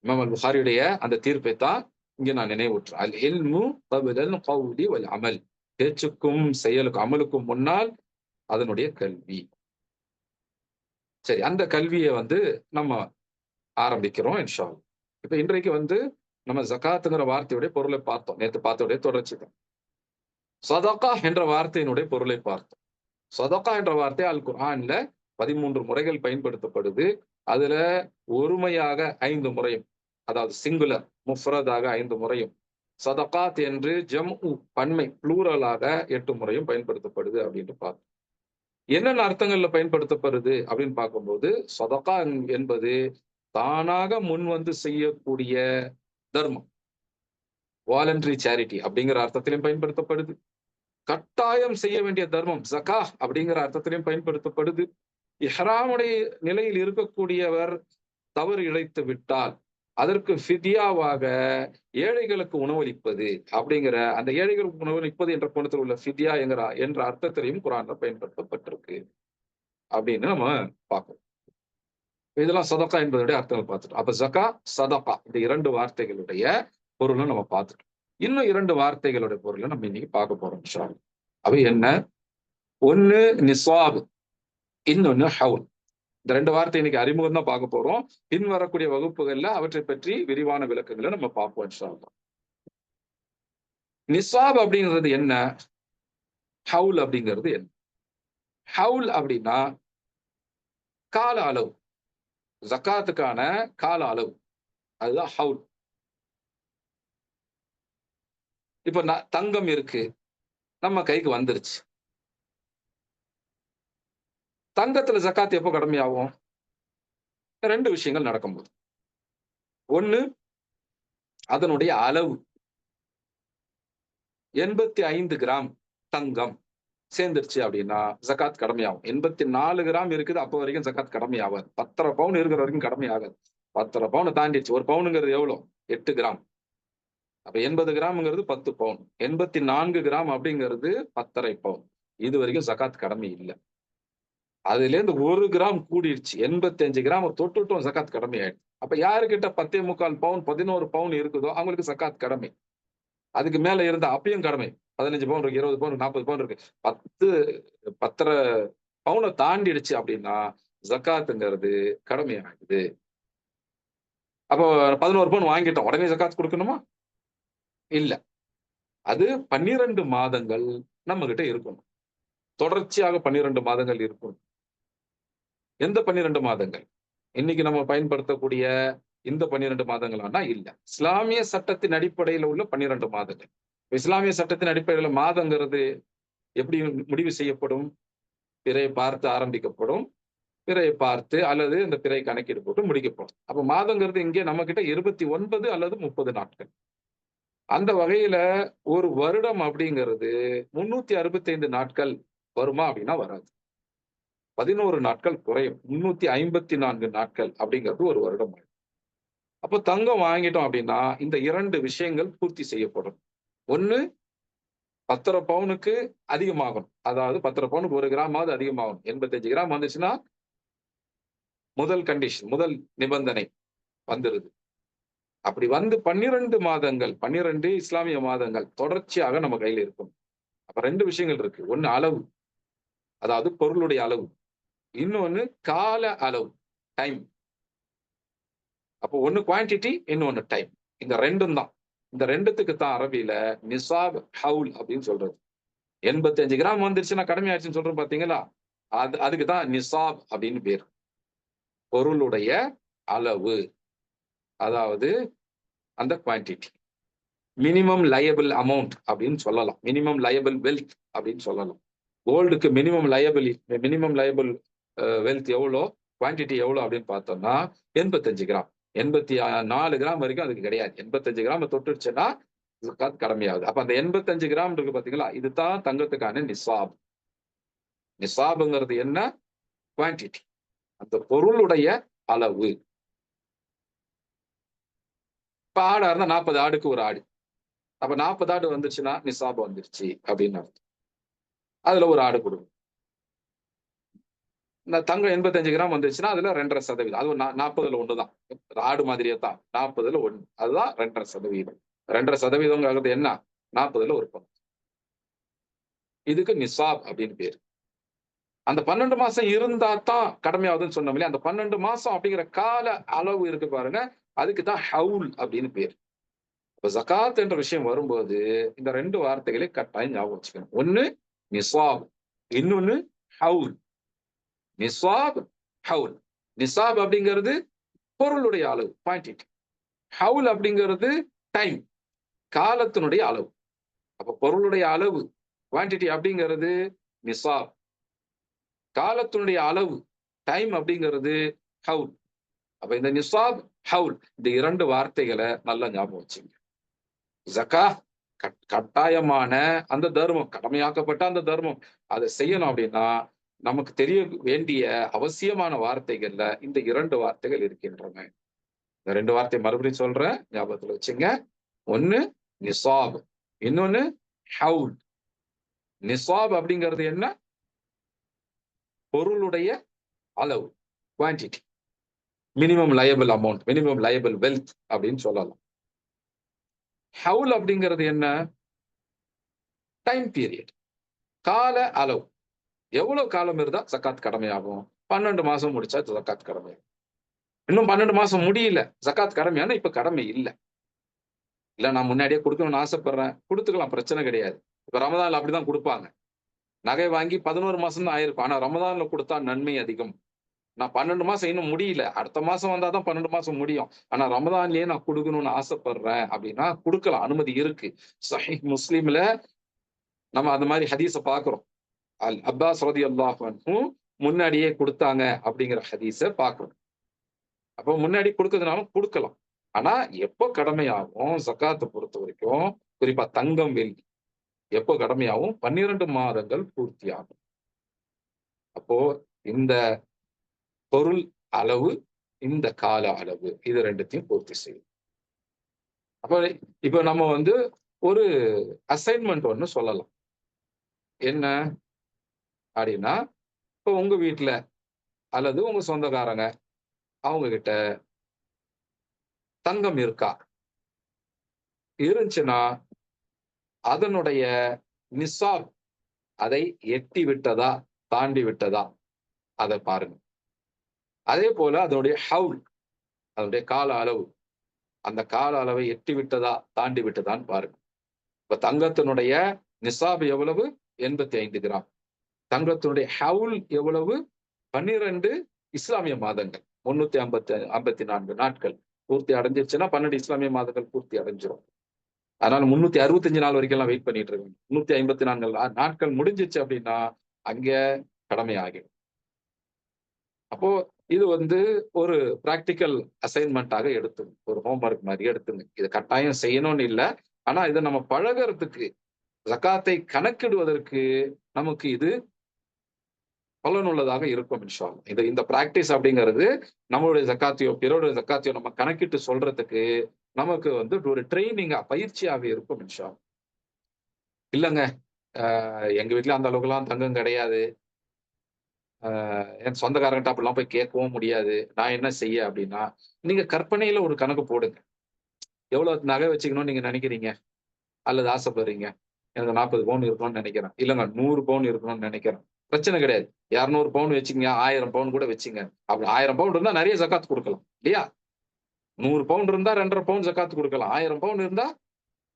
இமாம் அல் புகாரியுடைய அந்த தீர்ப்பை தான் இங்க நான் நினைவுற்றேன். அல் இல்மு கப்லல் கௌலி வல் அமல். பேச்சுக்கும் செயலுக்கும் அமலுக்கும் முன்னால் அதனுடைய கல்வி. சரி, அந்த கல்வியை நம்ம ஆரம்பிக்கிறோம் இன்ஷா அல்லாஹ். இப்ப இன்றைக்கு நம்ம ஜகாத்துங்கிற வார்த்தையுடைய பொருளை பார்த்தோம். நேத்து பார்த்தோடைய தொடர்ச்சி தான். சதகா என்ற வார்த்தையினுடைய பொருளை பார்த்தோம். சதகா என்ற வார்த்தை அல் குர்ஆன்ல 13 முறைகள் பயன்படுத்தப்படுது. அதுல ஒருமையாக 5 முறையும், அதாவது சிங்குலர் முஃப்ரதாக 5 முறையும், சதகாத் என்று ஜம்உ பன்மை ப்ளூரலாக 8 முறையும் பயன்படுத்தப்படுது அப்படின்னு பார்த்தோம். என்னென்ன அர்த்தங்கள்ல பயன்படுத்தப்படுது அப்படின்னு பார்க்கும்போது, சதகா என்பது தானாக முன் செய்யக்கூடிய தர்மம், வாலண்டரி சேரிட்டி அப்படிங்கிற அர்த்தத்திலும் பயன்படுத்தப்படுது. கட்டாயம் செய்ய வேண்டிய தர்மம் ஜகா அப்படிங்கிற அர்த்தத்திலும் பயன்படுத்தப்படுது. இஹ்ராமுடைய நிலையில் இருக்கக்கூடியவர் தவறு இழைத்து விட்டால் அதற்கு ஃபித்யாவாக ஏழைகளுக்கு உணவளிப்பது அப்படிங்கிற, அந்த ஏழைகளுக்கு உணவளிப்பது என்ற கோணத்தில் உள்ள ஃபித்யா என்ற அர்த்தத்திலையும் குர்ஆன்ல பயன்படுத்தப்பட்டிருக்கு அப்படின்னு நம்ம பார்க்கணும். இதெல்லாம் சதகா என்பதுடைய அர்த்தங்கள் பார்த்துட்டோம். அப்ப ஜகா, சதகா இந்த 2 வார்த்தைகளுடைய பொருளை நம்ம பார்த்துட்டோம். இன்னும் 2 வார்த்தைகளுடைய பொருளை நம்ம இன்னைக்கு பார்க்க போறோம் இன்ஷா அல்லாஹ். அவை என்ன? ஒன்னு நிஸ்வாப், இன்னொன்னு ஹவுல். இந்த 2 வார்த்தை இன்னைக்கு அறிமுகம் தான் பார்க்க போறோம். பின் வரக்கூடிய வகுப்புகள்ல அவற்றை பற்றி விரிவான விளக்கங்களை நம்ம பார்ப்போம் இன்ஷா அல்லாஹ். நிஸ்வாப் அப்படிங்கிறது என்ன? ஹவுல் அப்படிங்கிறது என்ன? ஹவுல் அப்படின்னா கால அளவு, ஜக்காத்துக்கான கால அளவு, அதுதான் ஹவுல். இப்ப தங்கம் இருக்கு, நம்ம கைக்கு வந்துருச்சு. தங்கத்துல ஜக்காத் எப்போ கடமையாகும்? 2 விஷயங்கள் நடக்கும்போது. ஒண்ணு, அதனுடைய அளவு 85 கிராம் தங்கம் சேர்ந்துருச்சு அப்படின்னா ஜக்காத் கடமையாகும். 84 கிராம் இருக்குது, அப்போ வரைக்கும் ஜக்காத் கடமையாகாது. 10 பவுன் இருக்கிற வரைக்கும் கடமையாகாது. 10 பவுன் தாண்டிடுச்சு. ஒரு பவுனுங்கிறது எவ்வளவு? 8 கிராம். அப்ப 80 கிராம்ங்கிறது 10 பவுன். 84 கிராம் அப்படிங்கிறது 10.5 பவுன். இது வரைக்கும் ஜக்காத் கடமை இல்லை. அதுல இருந்து 1 கிராம் கூடிடுச்சு, 85 கிராம் தொட்டுட்டோம், ஜக்காத் கடமை ஆயிடுச்சு. அப்ப யாருக்கிட்ட 10.25 பவுன் 11 பவுன் இருக்குதோ அவங்களுக்கு ஜக்காத் கடமை. அதுக்கு மேல இருந்தா அப்பயும் கடமை. 15 பவுன் இருக்கு, 20 பவுன், 40 பவுன் இருக்கு, 10.5 பவுனை தாண்டிடுச்சு அப்படின்னா ஜக்காத்துங்கிறது கடமை ஆகுது. அப்போ 11 பவுன் வாங்கிட்டோம், உடனே ஜக்காத் கொடுக்கணுமா? இல்ல. அது 12 மாதங்கள் நம்ம கிட்ட இருக்கணும். தொடர்ச்சியாக 12 மாதங்கள் இருக்கும். எந்த 12 மாதங்கள்? இன்னைக்கு நம்ம பயன்படுத்தக்கூடிய இந்த 12 மாதங்களானா இல்ல. இஸ்லாமிய சட்டத்தின் அடிப்படையில் உள்ள 12 மாதங்கள். இஸ்லாமிய சட்டத்தின் அடிப்படையில மாதங்கிறது எப்படி முடிவு செய்யப்படும்? பிறையை பார்த்து ஆரம்பிக்கப்படும். பிறையை பார்த்து அல்லது இந்த பிறை கணக்கீடு போட்டு முடிக்கப்படும். அப்ப மாதங்கிறது இங்கே நம்ம கிட்ட 29 அல்லது 30 நாட்கள். அந்த வகையில ஒரு வருடம் அப்படிங்கிறது 365 நாட்கள் வருமா அப்படின்னா வராது. 11 நாட்கள் குறையும். 354 நாட்கள் அப்படிங்கிறது ஒரு வருடம். அப்போ தங்கம் வாங்கிட்டோம் அப்படின்னா இந்த 2 விஷயங்கள் பூர்த்தி செய்யப்படும். ஒண்ணு, 10 பவுனுக்கு அதிகமாகணும். அதாவது 10 பவுனுக்கு 1 கிராமாவது அதிகமாகணும். 85 கிராம் வந்துச்சுன்னா முதல் கண்டிஷன், முதல் நிபந்தனை வந்துருது. அப்படி 12 மாதங்கள், 12 இஸ்லாமிய மாதங்கள் தொடர்ச்சியாக நம்ம கையில இருக்கும். அப்ப 2 விஷயங்கள் இருக்கு. ஒண்ணு அளவு, அதாவது பொருளுடைய அளவு. இன்னொன்னு கால அளவு, டைம். அப்போ ஒண்ணு குவான்டிட்டி, இன்னொன்னு டைம். இந்த 2ம் தான். இந்த 2த்துக்கு தான் அரபியில நிசாப், ஹவுல் அப்படின்னு சொல்றது. 85 கிராம் வந்துருச்சுன்னா கடமை ஆயிடுச்சுன்னு சொல்றோம் பாத்தீங்களா? அதுக்கு தான் நிசாப் அப்படின்னு பேர். பொருளுடைய அளவு, அதாவது அந்த குவான்டிட்டி. மினிமம் லயபிள் அமௌண்ட் அப்படின்னு சொல்லலாம், மினிமம் லயபிள் வெல்த் அப்படின்னு சொல்லலாம். கோல்டுக்கு மினிமம் லயபிள் வெல்த் எவ்வளோ, குவான்டிட்டி எவ்வளோ அப்படின்னு பார்த்தோம்னா 85 கிராம். 84 கிராம் வரைக்கும் அதுக்கு கிடையாது. 85 கிராம் தொட்டுருச்சுன்னா ஜகாத் கடமையாகுது. அப்ப அந்த 85 கிராம் இருக்கு பாத்தீங்களா, இதுதான் தங்கத்துக்கான நிசாப். நிசாபுங்கிறது என்ன? குவான்டிட்டி, அந்த பொருளுடைய அளவு. இப்ப ஆடா இருந்தா 40 ஆடுக்கு ஒரு ஆடு. அப்ப 40 ஆடு வந்துருச்சுன்னா நிசாப் வந்துருச்சு அப்படின்னு அர்த்தம். அதுல ஒரு ஆடு கொடுக்கும். இந்த தங்கம் 85 கிராம் வந்துச்சுன்னா அதுல 2.5%. அது 40ல 1 தான். ஆடு மாதிரியே தான், 40ல 1. அதுதான் 2.5%. 2.5% என்ன? 40ல ஒரு பங்கு. இதுக்கு நிசாப் அப்படின்னு பேரு. அந்த 12 மாசம் இருந்தா தான் கடமையாகுதுன்னு சொன்னோம் இல்லையா, அந்த 12 மாசம் அப்படிங்கிற கால அளவு இருக்கு பாருங்க, அதுக்கு தான் ஹவுல் அப்படின்னு பேரு. இப்ப ஜகாத் என்ற விஷயம் வரும்போது இந்த 2 வார்த்தைகளை கட்டாயம் ஞாபகம் வச்சுக்கணும். ஒண்ணு நிசாப், இன்னொன்னு ஹவுல். நிசாப், ஹவுல். நிசாப் அப்படிங்கிறது பொருளுடைய அளவு, குவான்டிட்டி. ஹவுல் அப்படிங்கிறது டைம், காலத்தினுடைய அளவு. அப்ப பொருளுடைய அளவு, குவான்டிட்டி அப்படிங்கிறது நிசாப். காலத்தினுடைய அளவு, டைம் அப்படிங்கிறது ஹவுல். அப்ப இந்த நிசாப், ஹவுல் இந்த 2 வார்த்தைகளை நல்லா ஞாபகம் வச்சுங்க. ஜக்கா கட்டாயமான அந்த தர்மம், கடமையாக்கப்பட்ட அந்த தர்மம், அதை செய்யணும் அப்படின்னா நமக்கு தெரிய வேண்டிய அவசியமான வார்த்தைகள்ல இந்த 2 வார்த்தைகள் இருக்கின்றன. இந்த 2 வார்த்தை மறுபடியும் சொல்றேன், ஞாபகத்துல வச்சுங்க. ஒண்ணு நிசாப், இன்னொன்னு ஹவுல். நிசாப் அப்படிங்கிறது என்ன? பொருளுடைய அளவு, quantity. Minimum liable amount, minimum liable wealth அப்படின்னு சொல்லலாம். ஹவுல் அப்படிங்கிறது என்ன? டைம் பீரியட், கால அளவு. எவ்வளவு காலம் இருந்தா ஜகாத் கடமையாகும்? 12 மாசம் முடிச்சா ஜகாத் கடமை. இன்னும் 12 மாசம் முடியல, ஜகாத் கடமையான இப்ப கடமை இல்ல. இல்ல நான் முன்னாடியே கொடுக்கணும்னு ஆசைப்படுறேன், கொடுத்துக்கலாம், பிரச்சனை கிடையாது. இப்ப ரமதான்ல அப்படிதான் கொடுப்பாங்க. நகை வாங்கி 11 மாசம் தான் ஆயிருக்கும். ஆனா ரமதான்ல கொடுத்தா நன்மை அதிகம். நான் 12 மாசம் இன்னும் முடியல, அடுத்த மாசம் வந்தாதான் 12 மாசம் முடியும். ஆனா ரமதான்லயே நான் கொடுக்கணும்னு ஆசைப்படுறேன் அப்படின்னா கொடுக்கலாம், அனுமதி இருக்கு. சஹீஹ் முஸ்லிம்ல நம்ம அந்த மாதிரி ஹதீஸ பாக்குறோம். அல் அப்பாஸ் ரலியல்லாஹு அன்ஹு முன்னாடியே கொடுத்தாங்க அப்படிங்கிற ஹதீஸ பாக்குறோம். அப்போ முன்னாடி கொடுக்கறதுனாலும் கொடுக்கலாம். ஆனா எப்போ கடமையாகும் ஜகாத்தை பொறுத்த வரைக்கும், குறிப்பா தங்கம், வெள்ளி எப்போ கடமையாகும்? 12 மாதங்கள் பூர்த்தியாகும். அப்போ இந்த பொருள் அளவு, இந்த கால அளவு, இது 2த்தையும் பூர்த்தி செய்யும். அப்ப இப்ப நம்ம ஒரு அசைன்மெண்ட் ஒண்ணு சொல்லலாம். என்ன அப்படின்னா, இப்ப உங்க வீட்டுல அல்லது உங்க சொந்தக்காரங்க அவங்க கிட்ட தங்கம் இருக்கா? இருந்துச்சுன்னா அதனுடைய நிசாப் அதை எட்டி விட்டதா, தாண்டி விட்டதா, அதை பாருங்க. அதே போல அதனுடைய ஹவுல், அதனுடைய கால அளவு, அந்த கால அளவை எட்டி விட்டதா, தாண்டி விட்டதான்னு பாருங்க. இப்ப தங்கத்தினுடைய நிசாப் எவ்வளவு? 85 கிராம். தங்கத்தினுடைய ஹவுல் எவ்வளவு? 12 இஸ்லாமிய மாதங்கள், 354 நாட்கள் பூர்த்தி அடைஞ்சிருச்சுன்னா 12 இஸ்லாமிய மாதங்கள் பூர்த்தி அடைஞ்சிரும். அதனால 365 நாள் வரைக்கும் எல்லாம் வெயிட் பண்ணிட்டு இருக்கணும். 354 நாட்கள் முடிஞ்சிச்சு அப்படின்னா அங்க கடமை ஆகிடும். அப்போ இது ஒரு பிராக்டிக்கல் அசைன்மெண்டாக எடுத்துங்க, ஒரு ஹோம்ஒர்க் மாதிரி எடுத்துங்க. இது கட்டாயம் செய்யணும்னு இல்ல, ஆனா இதை நம்ம பழகிறதுக்கு, ஜகாத்தை கணக்கிடுவதற்கு நமக்கு இது பலனுள்ளதாக இருக்கும் இன்ஷா அல்லாஹ். இந்த பிராக்டிஸ் அப்படிங்கிறது நம்மளுடைய ஜக்காத்தையோ பிறருடைய ஜக்காத்தையோ நம்ம கணக்கிட்டு சொல்றதுக்கு நமக்கு ஒரு ட்ரைனிங்கா, பயிற்சியாக இருக்கும் இன்ஷா அல்லாஹ். இல்லங்க எங்க வீட்டுல அந்த அளவுக்கு எல்லாம் தங்கம் கிடையாது, என் சொந்தக்காரங்கிட்ட அப்படிலாம் போய் கேட்கவும் முடியாது, நான் என்ன செய்ய அப்படின்னா, நீங்க கற்பனையில ஒரு கணக்கு போடுங்க. எவ்வளவு நகை வச்சுக்கணும்னு நீங்க நினைக்கிறீங்க அல்லது ஆசைப்படுறீங்க? எனக்கு 40 பவுன் இருக்கணும்னு நினைக்கிறேன். இல்லங்க 100 பவுன் இருக்கணும்னு நினைக்கிறேன். பிரச்சனை கிடையாது. 200 பவுன் வச்சுக்கங்க, 1000 பவுன் கூட வச்சுங்க. அப்படி 1000 பவுன் இருந்தா நிறைய ஜகாத் கொடுக்கலாம் இல்லையா? 100 பவுன் இருந்தா 2.5 பவுன் ஜகாத் கொடுக்கலாம். 1000 பவுன் இருந்தா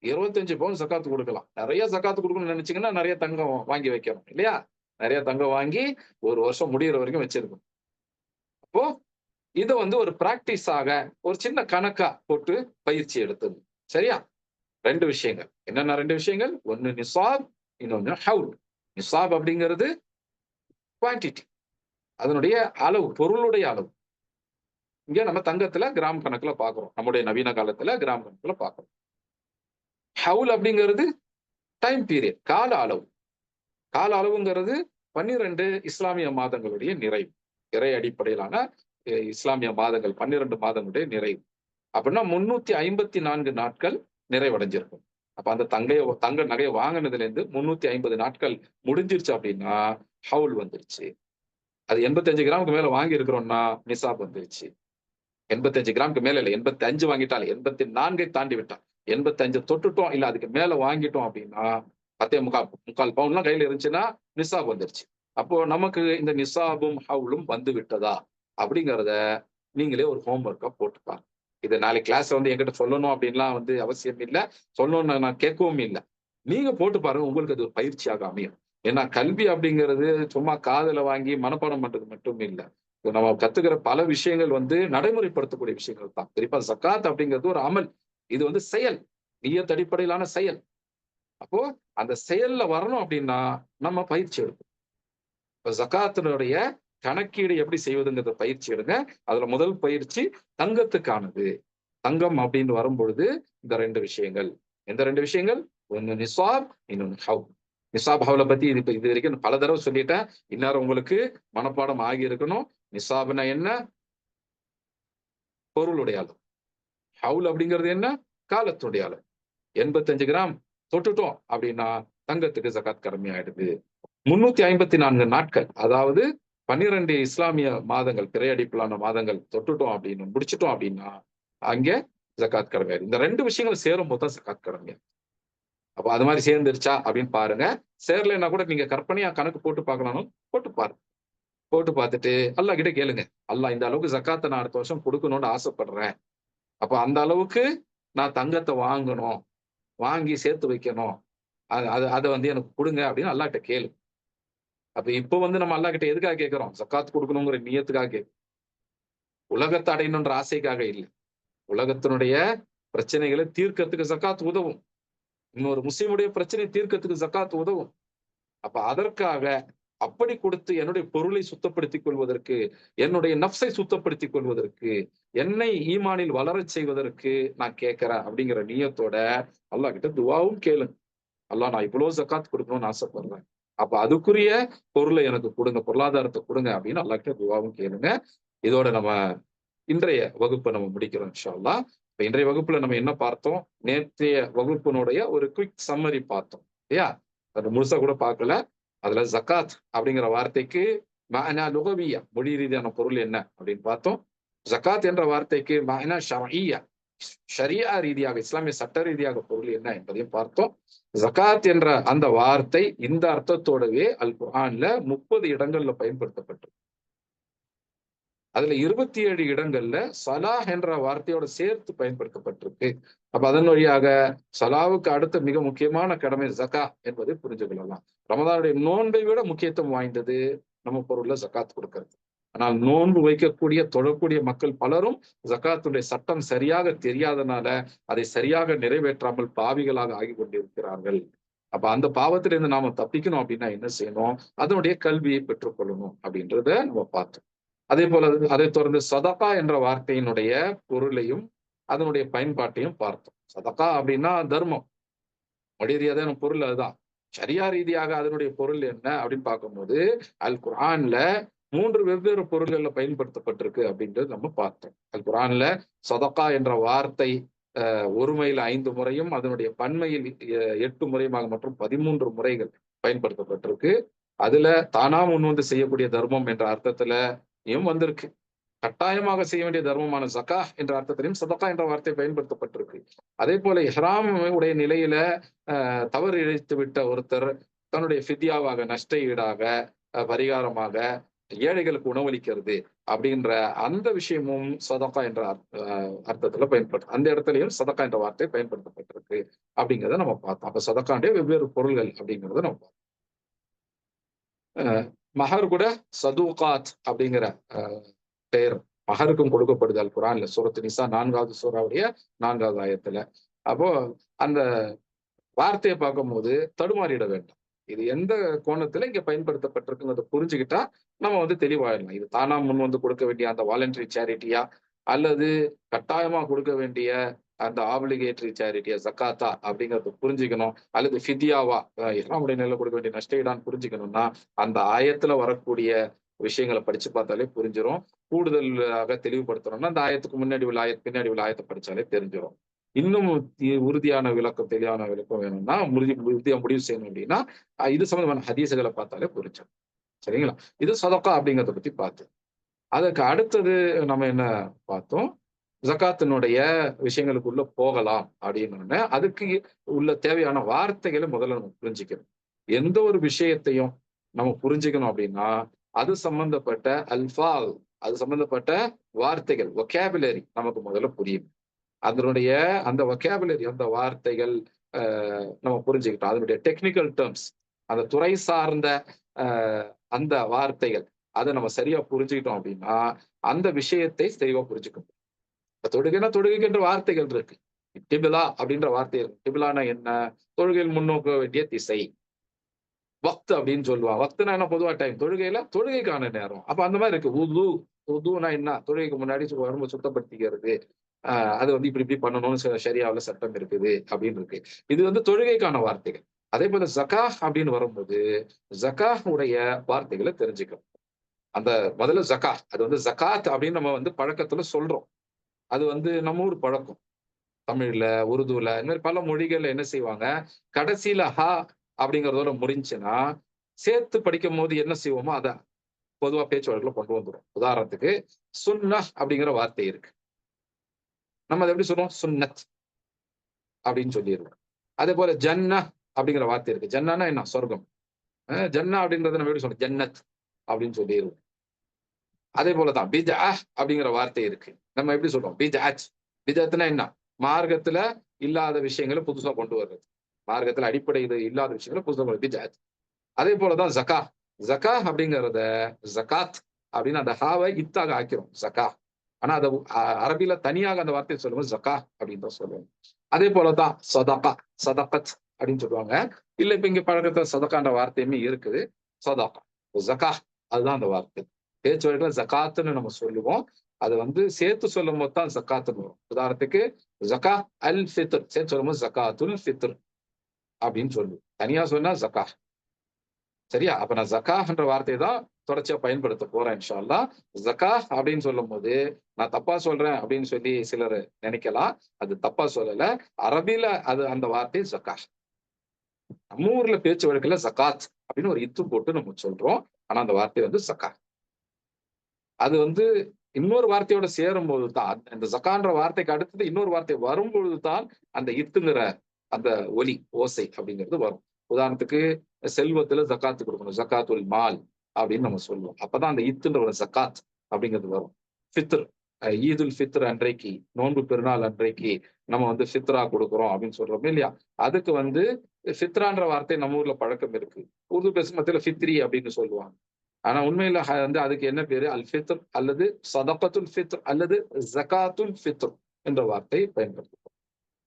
25 பவுன் ஜகாத் கொடுக்கலாம். நிறைய ஜகாத் கொடுக்கணும்னு நினைச்சீங்கன்னா நிறைய தங்கம் வாங்கி வைக்கணும் இல்லையா? நிறைய தங்கம் வாங்கி ஒரு வருஷம் முடியிற வரைக்கும் வச்சிருக்கணும். அப்போ இதை ஒரு பிராக்டிஸாக ஒரு சின்ன கணக்கா போட்டு பயிற்சி எடுத்துங்க. சரியா? 2 விஷயங்கள். என்னென்ன 2 விஷயங்கள்? ஒண்ணு நிசாப், இன்னொன்னு ஹவுல். நிசாப் அப்படிங்கிறது குவான்டிட்டி, அதனுடைய அளவு, பொருளுடைய அளவு. இங்க நம்ம தங்கத்துல கிராம் கணக்குல பார்க்கிறோம். நம்முடைய நவீன காலத்துல கிராம் கணக்குல பார்க்கிறோம். ஹவுல் அப்படிங்கிறது டைம் பீரியட், கால அளவு. கால அளவுங்கிறது 12 இஸ்லாமிய மாதங்களுடைய நிறைவு. இறை அடிப்படையிலான இஸ்லாமிய மாதங்கள் 12 மாதங்களுடைய நிறைவு. அப்படின்னா 354 நாட்கள் நிறைவடைஞ்சிருக்கும். அப்ப அந்த தங்க நகையை வாங்கினதுல இருந்து 350 நாட்கள் முடிஞ்சிருச்சு அப்படின்னா ஹவுல் வந்துருச்சு. அது 85 கிராமுக்கு மேல வாங்கி இருக்கிறோம்னா நிசாப் வந்துருச்சு. 85 கிராமுக்கு மேல இல்ல, 85 வாங்கிட்டால் 84 தாண்டி விட்டான். 85 தொட்டுட்டோம் இல்ல அதுக்கு மேல வாங்கிட்டோம் அப்படின்னா 10.25 பவுன்லாம் கையில இருந்துச்சுன்னா நிசாப் வந்துருச்சு. அப்போ நமக்கு இந்த நிசாபும் ஹவுலும் வந்து விட்டதா அப்படிங்கிறத நீங்களே ஒரு ஹோம் ஒர்க்கா போட்டு பாருங்க. இது நாளைக்கு கிளாஸ்ல வந்து என்கிட்ட சொல்லணும் அப்படின்லாம் வந்து அவசியம் இல்ல. சொல்லணும்னு நான் கேட்கவும் இல்ல. நீங்க போட்டு பாருங்க. உங்களுக்கு அது ஒரு பயிற்சியாக அமையும். ஏன்னா கல்வி அப்படிங்கிறது சும்மா காதுல வாங்கி மனப்பாடம் பண்றது மட்டும் இல்ல. நம்ம கத்துக்கிற பல விஷயங்கள் வந்து நடைமுறைப்படுத்தக்கூடிய விஷயங்கள் தான். குறிப்பா ஜக்காத் அப்படிங்கிறது ஒரு அமல். இது வந்து செயல். நிய்யத் அடிப்படையிலான செயல். அப்போ அந்த செயல்ல வரணும் அப்படின்னா நம்ம பயிற்சி எடுக்கணும். இப்ப ஜக்காத்தினுடைய கணக்கீடு எப்படி செய்வதுங்கிறத பயிற்சி எடுங்க. அதுல முதல் பயிற்சி தங்கத்துக்கானது. தங்கம் அப்படின்னு வரும்பொழுது இந்த 2 விஷயங்கள். எந்த 2 விஷயங்கள்? ஒண்ணு நிசாப், இன்னொன்னு ஹவுல். நிசாப், ஹவுல பத்தி இது வரைக்கும் பல தடவை சொல்லிட்டேன். இந்நேரம் உங்களுக்கு மனப்பாடம் ஆகி இருக்கணும். நிசாப்னா என்ன? பொருளுடைய அளவு. ஹவுல் அப்படிங்கிறது என்ன? காலத்துடைய அளவு. 85 கிராம் தொட்டுட்டோம் அப்படின்னா தங்கத்துக்கு ஜகாத் கடமையாயிடுது. 354 நாட்கள், அதாவது 12 இஸ்லாமிய மாதங்கள், பிறையடிப்பிலான மாதங்கள் தொட்டுட்டோம் அப்படின்னு முடிச்சுட்டோம் அப்படின்னா அங்கே ஜகாத் கடமையாயிடும். இந்த 2 விஷயங்கள் சேரும்போது தான் ஜகாத் கடமையாகும். அப்ப அது மாதிரி சேர்ந்துருச்சா அப்படின்னு பாருங்க. சேரலைன்னா கூட நீங்க கற்பனையா கணக்கு போட்டு பார்க்கலாம்னு போட்டு பாருங்க. போட்டு பார்த்துட்டு அல்லாஹ் கிட்ட கேளுங்க. அல்லாஹ் இந்த அளவுக்கு ஜக்காத்த நான் அடுத்த வருஷம் குடுக்கணும்னு ஆசைப்படுறேன். அப்ப அந்த அளவுக்கு நான் தங்கத்த வாங்கணும். வாங்கி சேர்த்து வைக்கணும். அது அது அத வந்து எனக்கு குடுங்க அப்படின்னு அல்லாஹ்ட்ட கேளு. அப்ப இப்ப வந்து நம்ம அல்லாஹ் கிட்ட எதுக்காக கேட்கிறோம்? ஜக்காத் குடுக்கணுங்கிற நியத்துக்காக கேட்கிறோம். உலகத்த அடையணுன்ற ஆசைக்காக இல்ல. உலகத்தினுடைய பிரச்சனைகளை தீர்க்கறதுக்கு ஜக்காத் உதவும். இன்னொரு முஸ்லிமுடைய பிரச்சனை தீர்க்கறதுக்கு ஜக்காத் உதவும். அப்ப அதற்காக அப்படி கொடுத்து என்னுடைய பொருளை சுத்தப்படுத்திக் கொள்வதற்கு, என்னுடைய நஃப்ஸை சுத்தப்படுத்திக் கொள்வதற்கு, என்னை ஈமானில் வளரச் செய்வதற்கு நான் கேட்கிறேன் அப்படிங்கிற நியத்தோட அல்லாஹ் கிட்ட துஆவும் கேளுங்க. அல்லாஹ் நான் இவ்வளவு ஜக்காத் கொடுக்கணும்னு ஆசைப்படுறேன். அப்ப அதுக்குரிய பொருளை எனக்கு கொடுங்க, பொருளாதாரத்தை கொடுங்க அப்படின்னு அல்லாஹ் கிட்ட துஆவும் கேளுங்க. இதோட நம்ம இன்றைய வகுப்பை நம்ம முடிக்கிறோம் இன்ஷா அல்லாஹ். இப்ப இன்றைய வகுப்புல நம்ம என்ன பார்த்தோம்? நேற்றைய வகுப்பினுடைய ஒரு குயிக் சம்மரி பார்த்தோம் இல்லையா? அது முழுசா கூட பார்க்கல. அதுல ஜக்காத் அப்படிங்கிற வார்த்தைக்கு மஅனா லுகவிய்யா, மொழி ரீதியான பொருள் என்ன அப்படின்னு பார்த்தோம். ஜக்காத் என்ற வார்த்தைக்கு மஅனா ஷர்ஈய்யா, ஷரியா ரீதியாக, இஸ்லாமிய சட்ட ரீதியாக பொருள் என்ன என்பதையும் பார்த்தோம். ஜக்காத் என்ற அந்த வார்த்தை இந்த அர்த்தத்தோடவே அல் குர்ஆன்ல 30 இடங்கள்ல பயன்படுத்தப்பட்டிருக்கு. அதுல 27 இடங்கள்ல சலாஹ் என்ற வார்த்தையோட சேர்த்து பயன்படுத்தப்பட்டிருக்கு. அப்ப அதன் வழியாக சலாவுக்கு அடுத்த மிக முக்கியமான கடமை ஜக்கா என்பதை புரிஞ்சு கொள்ளலாம். ரமதானுடைய நோன்பை விட முக்கியத்துவம் வாய்ந்தது நம்ம பொருள்ல ஜக்காத் கொடுக்கிறது. ஆனால் நோன்பு வைக்கக்கூடிய, தொழக்கூடிய மக்கள் பலரும் ஜக்காத்துடைய சட்டம் சரியாக தெரியாதனால அதை சரியாக நிறைவேற்றாமல் பாவிகளாக ஆகி கொண்டிருக்கிறார்கள். அப்ப அந்த பாவத்திலிருந்து நாம தப்பிக்கணும் அப்படின்னா என்ன செய்யணும்? அதனுடைய கல்வியை பெற்றுக்கொள்ளணும் அப்படின்றத நம்ம பார்த்தோம். அதே போல அதைத் தொடர்ந்து சதகா என்ற வார்த்தையினுடைய பொருளையும் அதனுடைய பயன்பாட்டையும் பார்த்தோம். சதகா அப்படின்னா தர்மம். மொழி ரீதியான பொருள் அதுதான். ஷரியா ரீதியாக அதனுடைய பொருள் என்ன அப்படின்னு பார்க்கும்போது அல் குர்ஆன்ல 3 வெவ்வேறு பொருள்கள்ல பயன்படுத்தப்பட்டிருக்கு அப்படின்றது நம்ம பார்த்தோம். அல் குர்ஆன்ல சதகா என்ற வார்த்தை ஒருமையில் 5 முறையும், அதனுடைய பன்மையில் 8 முறையுமாக மற்றும் 13 முறைகள் பயன்படுத்தப்பட்டிருக்கு. அதுல தானா முன்வந்து செய்யக்கூடிய தர்மம் என்ற அர்த்தத்துல வந்திருக்கு. கட்டாயமாக செய்ய வேண்டிய தர்மமான ஜக்கா என்ற அர்த்தத்திலும் சதகா என்ற வார்த்தை பயன்படுத்தப்பட்டிருக்கு. அதே போல இஹ்ராம் உடைய நிலையில தவறு இழைத்து விட்ட ஒருத்தர் தன்னுடைய ஃபித்யாவாக, நஷ்ட ஈடாக, பரிகாரமாக ஏழைகளுக்கு உணவளிக்கிறது அப்படின்ற அந்த விஷயமும் சதகா என்ற அர்த்தத்துல பயன்படுத்த, அந்த இடத்துலயும் சதகா என்ற வார்த்தை பயன்படுத்தப்பட்டிருக்கு அப்படிங்கிறத நம்ம பார்த்தோம். அப்ப சதக்காண்டிய வெவ்வேறு பொருள்கள் அப்படிங்கிறத நம்ம பார்த்தோம். மஹர் கூட சதூகாத் அப்படிங்கிற பெயர் மஹருக்கும் கொடுக்கப்படுது அல் குர்ஆன்ல. சூரத்து நிசா 4வது சூராவுடைய 4வது ஆயத்துல. அப்போ அந்த வார்த்தையை பார்க்கும்போது தடுமாறிட வேண்டாம். இது எந்த கோணத்துல இங்க பயன்படுத்தப்பட்டிருக்குங்கிறத புரிஞ்சுக்கிட்டா நம்ம வந்து தெளிவாயிடலாம். இது தானா முன் வந்து கொடுக்க வேண்டிய அந்த வாலண்டரி சேரிட்டியா, அல்லது கட்டாயமா கொடுக்க வேண்டிய அந்த ஆப்ளிகேட்டரி சேரிட்டியா, ஜக்காத்தா அப்படிங்கிறத புரிஞ்சுக்கணும். அல்லது ஃபித்யாவா இஹ்ராமுடைய நிலையில கொடுக்க வேண்டிய நஷ்டஈடான்னு புரிஞ்சுக்கணும்னா, அந்த ஆயத்துல வரக்கூடிய விஷயங்கள படிச்சு பார்த்தாலே புரிஞ்சிரும். கூடுதலாக தெளிவுபடுத்தணும்னா, அந்த ஆயத்துக்கு முன்னாடி உள்ள ஆயத் பின்னாடி உள்ள ஆயத்த படிச்சாலே தெரிஞ்சிரும். இன்னும் உறுதியான விளக்கம், தெளிவான விளக்கம் வேணும்னா, உறுதியா முடிவு செய்யணும் அப்படின்னா, இது சம்பந்தமான ஹதீஸுகள பார்த்தாலே புரிஞ்சிரும். சரிங்களா? இது சதக்கா அப்படிங்கிறத பத்தி பார்த்தோம். அதுக்கு அடுத்தது நம்ம என்ன பார்த்தோம்? ஜக்காத்தினுடைய விஷயங்களுக்குள்ள போகலாம் அப்படின்னோனே, அதுக்கு உள்ள தேவையான வார்த்தைகள முதல்ல நம்ம புரிஞ்சுக்கணும். எந்த ஒரு விஷயத்தையும் நம்ம புரிஞ்சுக்கணும் அப்படின்னா, அது சம்பந்தப்பட்ட அல்ஃபால், அது சம்பந்தப்பட்ட வார்த்தைகள், வொக்காபுலரி நமக்கு முதல்ல புரியணும். அதனுடைய அந்த வொக்காபுலரி, அந்த வார்த்தைகள் அ நம்ம புரிஞ்சுக்கிட்டோம். அதனுடைய டெக்னிக்கல் டெர்ம்ஸ், அந்த துறை சார்ந்த அ அந்த வார்த்தைகள், அத நம்ம சரியா புரிஞ்சுக்கிட்டோம் அப்படின்னா, அந்த விஷயத்தை தெளிவா புரிஞ்சுக்க முடியும். இப்ப தொழுகைன்னா தொழுகைக்கு வார்த்தைகள் இருக்கு. கிபிலா அப்படின்ற வார்த்தை இருக்கு. கிபிலான்னா என்ன? தொழுகையில் முன்னோக்க வேண்டிய திசை. வக்த் அப்படின்னு சொல்லுவான். வக்த்னா என்ன? பொதுவா டைம். தொழுகையில தொழுகைக்கான நேரம். அப்ப அந்த மாரி இருக்கு. உதுன்னா என்ன? தொழுகைக்கு முன்னாடி உடம்ப சுத்தப்படுத்திக்கிறது. அது வந்து இப்படி இப்படி பண்ணணும்னு ஷரியாவுல சட்டம் இருக்குது அப்படின்னு இருக்கு. இது வந்து தொழுகைக்கான வார்த்தைகள். அதே போல ஜக்காஹ் அப்படின்னு வரும்போது, ஜக்காஹ் உடைய வார்த்தைகள தெரிஞ்சுக்கணும். அந்த முதல்ல ஜக்காத். அது வந்து ஜகாத் அப்படின்னு நம்ம வந்து பழக்கத்துல சொல்றோம். அது வந்து நம்ம ஊர் பழக்கம். தமிழ்ல, உருதுல இந்த மாரி பல மொழிகள்ல என்ன செய்வாங்க, கடைசியில அப்படிங்கிறதோட முடிஞ்சுச்சுன்னா, சேர்த்து படிக்கும்போது என்ன செய்வோமோ, அத பொதுவா பேச்சு வழக்குல கொண்டு வந்துரும். உதாரணத்துக்கு, சுன்னஹ் அப்படிங்கிற வார்த்தை இருக்கு. நம்ம அத எப்படி சொல்றோம்? சுன்னத் அப்படின்னு சொல்லிருவோம். அதே போல ஜன்னஹ் அப்படிங்கிற வார்த்தை இருக்கு. ஜன்னன்னா என்ன? சொர்க்கம். ஜன்னா அப்படின்றத நம்ம எப்படி சொல்றோம்? ஜன்னத் அப்படின்னு சொல்லிருவோம். அதே போல தான் பித்அஹ் அப்படிங்கிற வார்த்தை இருக்கு. நம்ம எப்படி சொல்றோம்? பித்அத். பித்அத்னா என்ன? மார்க்கத்துல இல்லாத விஷயங்கள புதுசா கொண்டு வர்றது. மார்க்கத்துல அடிப்படை இது இல்லாத விஷயங்கள புதுசா கொண்டு பித்அத். அதே போல தான் ஜக்காத். ஜக்காத் அப்படிங்கிறத ஜகாத் அப்படின்னு அந்த ஹாவை இத்தாக ஆக்கிறோம். ஜக்காத். ஆனா அத அரபில தனியாக அந்த வார்த்தையை சொல்லும்போது ஜக்காத் அப்படின்னு தான் சொல்லுவோம். அதே போல தான் சதகா, சதகத் அப்படின்னு சொல்லுவாங்க. இல்ல இப்ப இங்க பழக்கத்துல சதகான்ற வார்த்தையுமே இருக்குது. சதகா, ஜக்காத் அதுதான் அந்த வார்த்தை. பேச்சு வழக்குல ஜகாத்துன்னு நம்ம சொல்லுவோம். அது வந்து சேர்த்து சொல்லும்போது தான் ஜக்காத்துன்னு வரும். உதாரணத்துக்கு ஜக்கா அல் ஃபித்ர் சேர்த்து சொல்லும்போது ஜக்காத்துல் ஃபித்ர் அப்படின்னு சொல்லுவோம். தனியா சொன்னா ஜக்காத். சரியா? அப்ப நான் ஜக்காஹ்ன்ற வார்த்தைய தான் தொடர்ச்சியா பயன்படுத்த போறேன் இன்ஷா அல்லாஹ். ஜக்காஹ் அப்படின்னு சொல்லும்போது, நான் தப்பா சொல்றேன் அப்படின்னு சொல்லி சிலர் நினைக்கலாம். அது தப்பா சொல்லல. அரபில அது அந்த வார்த்தை ஜக்காஹ். நம்ம ஊர்ல பேச்சு வழக்குல ஜகாத் அப்படின்னு ஒரு இத்து போட்டு நம்ம சொல்றோம். ஆனா அந்த வார்த்தை வந்து ஜக்காத். அது வந்து இன்னொரு வார்த்தையோட சேரும்போது தான், இந்த ஜக்கான்ற வார்த்தைக்கு அடுத்தது இன்னொரு வார்த்தை வரும்பொழுது தான், அந்த இத்துங்கிற அந்த ஒலி, ஓசை அப்படிங்கிறது வரும். உதாரணத்துக்கு செல்வத்துல ஜக்காத்து குடுக்கணும். ஜக்காத்துல் மால் அப்படின்னு நம்ம சொல்லுவோம். அப்பதான் அந்த இத்துன்ற ஒரு ஜக்காத் அப்படிங்கிறது வரும். ஃபித்ர் ஈதுல் ஃபித்ர் அன்றைக்கு, நோன்பு பெருநாள் அன்றைக்கு நம்ம வந்து ஃபித்ரா குடுக்குறோம் அப்படின்னு சொல்றோம் இல்லையா? அதுக்கு வந்து ஃபித்ரான்ற வார்த்தை நம்ம ஊர்ல பழக்கம் இருக்கு. உருது பேசும் மத்தியில ஃபித்ரி அப்படின்னு சொல்லுவாங்க. ஆனா உண்மையில வந்து அதுக்கு என்ன பேரு? அல் ஃபித்ர் அல்லது சதகத்துல் ஃபித்ர் அல்லது ஜகாத்துல் ஃபித்ர் என்ற வார்த்தை பயன்படுத்தும்.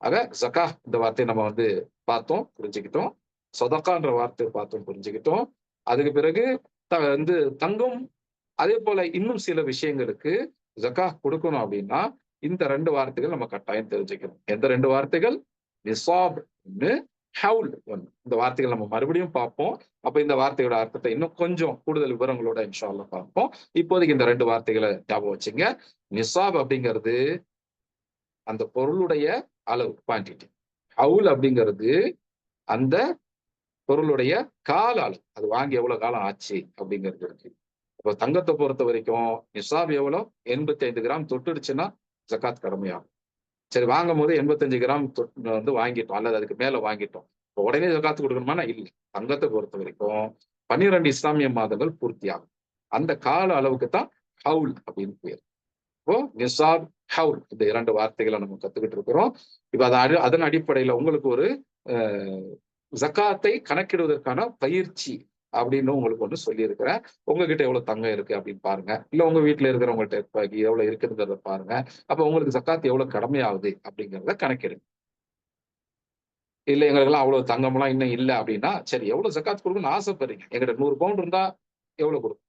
ஆக ஜக்கா இந்த வார்த்தையை நம்ம வந்து பார்த்தோம், புரிஞ்சுக்கிட்டோம். சதக்கான்ற வார்த்தையை பார்த்தோம், புரிஞ்சுக்கிட்டோம். அதுக்கு பிறகு வந்து தங்கம், அதே போல இன்னும் சில விஷயங்களுக்கு ஜக்கா கொடுக்கணும் அப்படின்னா, இந்த 2 வார்த்தைகள் நம்ம கட்டாயம் தெரிஞ்சுக்கணும். எந்த 2 வார்த்தைகள்? நிசாப் ஒண்ணு, ஹவுல் ஒண்ணு. இந்த வார்த்தைகள் நம்ம மறுபடியும் பார்ப்போம். அப்ப இந்த வார்த்தையோட அர்த்தத்தை இன்னும் கொஞ்சம் கூடுதல் விவரங்களோட இன்ஷா அல்லாஹ் பார்ப்போம். இப்போதைக்கு இந்த 2 வார்த்தைகள ஞாபகம் வச்சுங்க. நிசாப் அப்படிங்கிறது அந்த பொருளுடைய அளவு, குவான்டிட்டி. ஹவுல் அப்படிங்கிறது அந்த பொருளுடைய கால அளவு. அது வாங்கி எவ்வளவு காலம் ஆச்சு அப்படிங்கிறது இருக்கு. இப்ப தங்கத்தை பொறுத்த வரைக்கும் நிசாப் எவ்வளவு? 85 கிராம் தொட்டுடுச்சுன்னா ஜக்காத் கடமையாகும். சரி வாங்கும்போது 85 கிராம் வந்து வாங்கிட்டோம், அல்லது அதுக்கு மேல வாங்கிட்டோம். இப்ப உடனே ஜக்காத்து கொடுக்கணுமானா இல்ல. தங்கத்தை பொறுத்த வரைக்கும் 12 இஸ்லாமிய மாதங்கள் பூர்த்தியாகும். அந்த கால அளவுக்கு தான் ஹவுல் அப்படின்னு பேர். இப்போ நிசாப், ஹவுல் இந்த 2 வார்த்தைகளை நம்ம கத்துக்கிட்டு இருக்கிறோம். இப்ப அதன் அடிப்படையில உங்களுக்கு ஒரு ஜக்காத்தை கணக்கிடுவதற்கான பயிற்சி அப்படின்னு உங்களுக்கு ஒண்ணு சொல்லியிருக்கிறேன். உங்ககிட்ட எவ்வளவு தங்கம் இருக்கு அப்படின்னு பாருங்க. இல்ல உங்க வீட்டுல இருக்கிறவங்கள்ட்ட எவ்வளவு இருக்குதுங்கிறத பாருங்க. அப்ப உங்களுக்கு ஜக்காத் எவ்வளவு கடமையாகுது அப்படிங்கிறத கணக்கிடுங்க. இல்ல எங்களுக்கெல்லாம் அவ்வளவு தங்கம்லாம் இன்னும் இல்ல அப்படின்னா, சரி எவ்வளவு ஜக்காத் குடுக்கணும்னு ஆசைப்படுறீங்க? என்கிட்ட 100 பவுண்ட் இருந்தா எவ்வளவு குடுப்பேன்?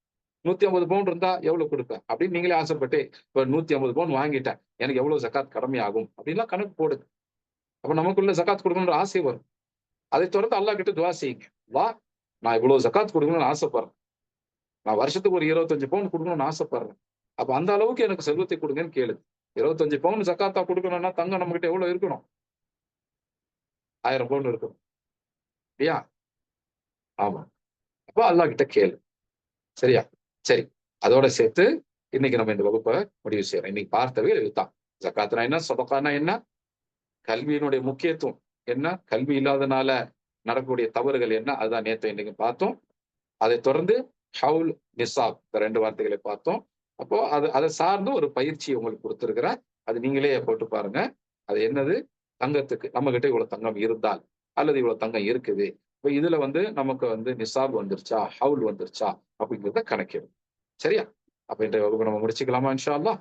150 பவுண்ட் இருந்தா எவ்வளவு குடுப்பேன்? அப்படின்னு நீங்களே ஆசைப்பட்டு, இப்ப 150 பவுண்ட் வாங்கிட்டேன். எனக்கு எவ்வளவு ஜக்காத் கடமையாகும்? அப்படின்லாம் கணக்கு போடுங்க. அப்ப நமக்குள்ள ஜக்காத் குடுக்கணும்ன்ற ஆசை வரும். அதைத் தொடர்ந்து அல்லாஹ் கிட்ட துஆ செய்யுங்க. அல்லாஹ் நான் இவ்வளவு ஜக்காத் குடுக்கணும்னு ஆசைப்படுறேன். நான் வருஷத்துக்கு ஒரு 25 பவுண்ட் குடுக்கணும்னு ஆசைப்படுறேன். அப்ப அந்த அளவுக்கு எனக்கு செல்வத்தை குடுங்கன்னு கேளுங்க. 25 பவுண்ட் ஜக்காத்தா குடுக்கணும்னா தங்கம் நம்மகிட்ட எவ்வளவு இருக்கணும்? 1000 பவுண்ட் இருக்கணும். இல்லையா? ஆமா. அப்ப அல்லாஹ் கிட்ட கேளு. சரியா? சரி. அதோட சேர்த்து இன்னைக்கு நம்ம இந்த வகுப்ப முடிவு செய்றோம். இன்னைக்கு பார்த்தது இதுதான். ஜக்காத்னா என்ன? சதகான்னா என்ன? கல்வியினுடைய முக்கியத்துவம் என்ன? கல்வி இல்லாதனால நடக்கக்கூடிய தவறுகள் என்ன? அதுதான் நேத்து இன்னைக்கு பார்த்தோம். அதைத் தொடர்ந்து ஹவுல், நிசாப் இந்த 2 வார்த்தைகளை பார்த்தோம். அப்போ அத சார்ந்து ஒரு பயிற்சி உங்களுக்கு குடுத்திருக்கிறேன். அது நீங்களே போட்டு பாருங்க. அது என்னது? தங்கத்துக்கு நம்மகிட்ட இவ்வளவு தங்கம் இருந்தால், அல்லது இவ்வளவு தங்கம் இருக்குது. இப்ப இதுல நமக்கு நிசாப் வந்துருச்சா? ஹவுல் வந்துருச்சா? அப்படிங்கிறத கணக்கிடும். சரியா? அப்ப இன்றைய வகுப்பை நம்ம முடிச்சுக்கலாமா இன்ஷா அல்லாஹ்?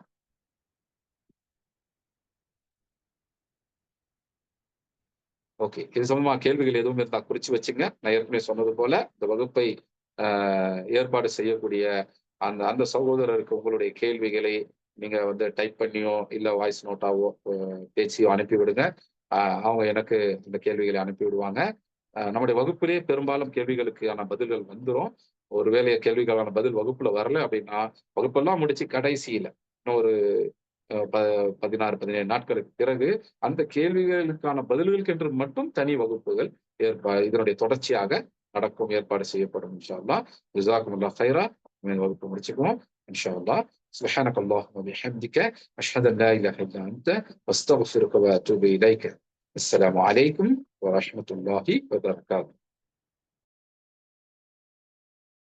ஓகே. இது சம்பந்தமா கேள்விகள் எதுவும் இருந்தா குறிச்சு வச்சுங்க. நான் ஏற்கனவே சொன்னது போல, இந்த வகுப்பை அ ஏற்பாடு செய்யக்கூடிய அந்த அந்த சகோதரருக்கு உங்களுடைய கேள்விகளை நீங்க டைப் பண்ணியோ, இல்ல வாய்ஸ் நோட்டாவோ பேசியோ அனுப்பி விடுங்க. அ அவங்க எனக்கு இந்த கேள்விகளை அனுப்பி விடுவாங்க. நம்முடைய வகுப்பிலேயே பெரும்பாலும் கேள்விகளுக்கான பதில்கள் வந்துரும். ஒருவேளை கேள்விக்கான பதில் வகுப்புல வரல அப்படின்னா, வகுப்பெல்லாம் முடிச்சு கடைசியில இன்னும் ஒரு ப 16, 17 நாட்களுக்கு பிறகு, அந்த கேள்விகளுக்கான பதில்களுக்கென்று மட்டும் தனி வகுப்புகள் இதனுடைய தொடர்ச்சியாக நடக்கும். ஏற்பாடு செய்யப்படும் இன்ஷா அல்லாஹ். ஜஸாக்குமுல்லாஹ் ஹைரா. இந்த வகுப்பை முடிச்சுக்குவோம். இன்ஷா அல்லாஹ். سبحانك اللهم وبحمدك أشهد أن لا إله إلا أنت أستغفرك وأتوب إليك. السلام عليكم ورحمة الله وبركاته.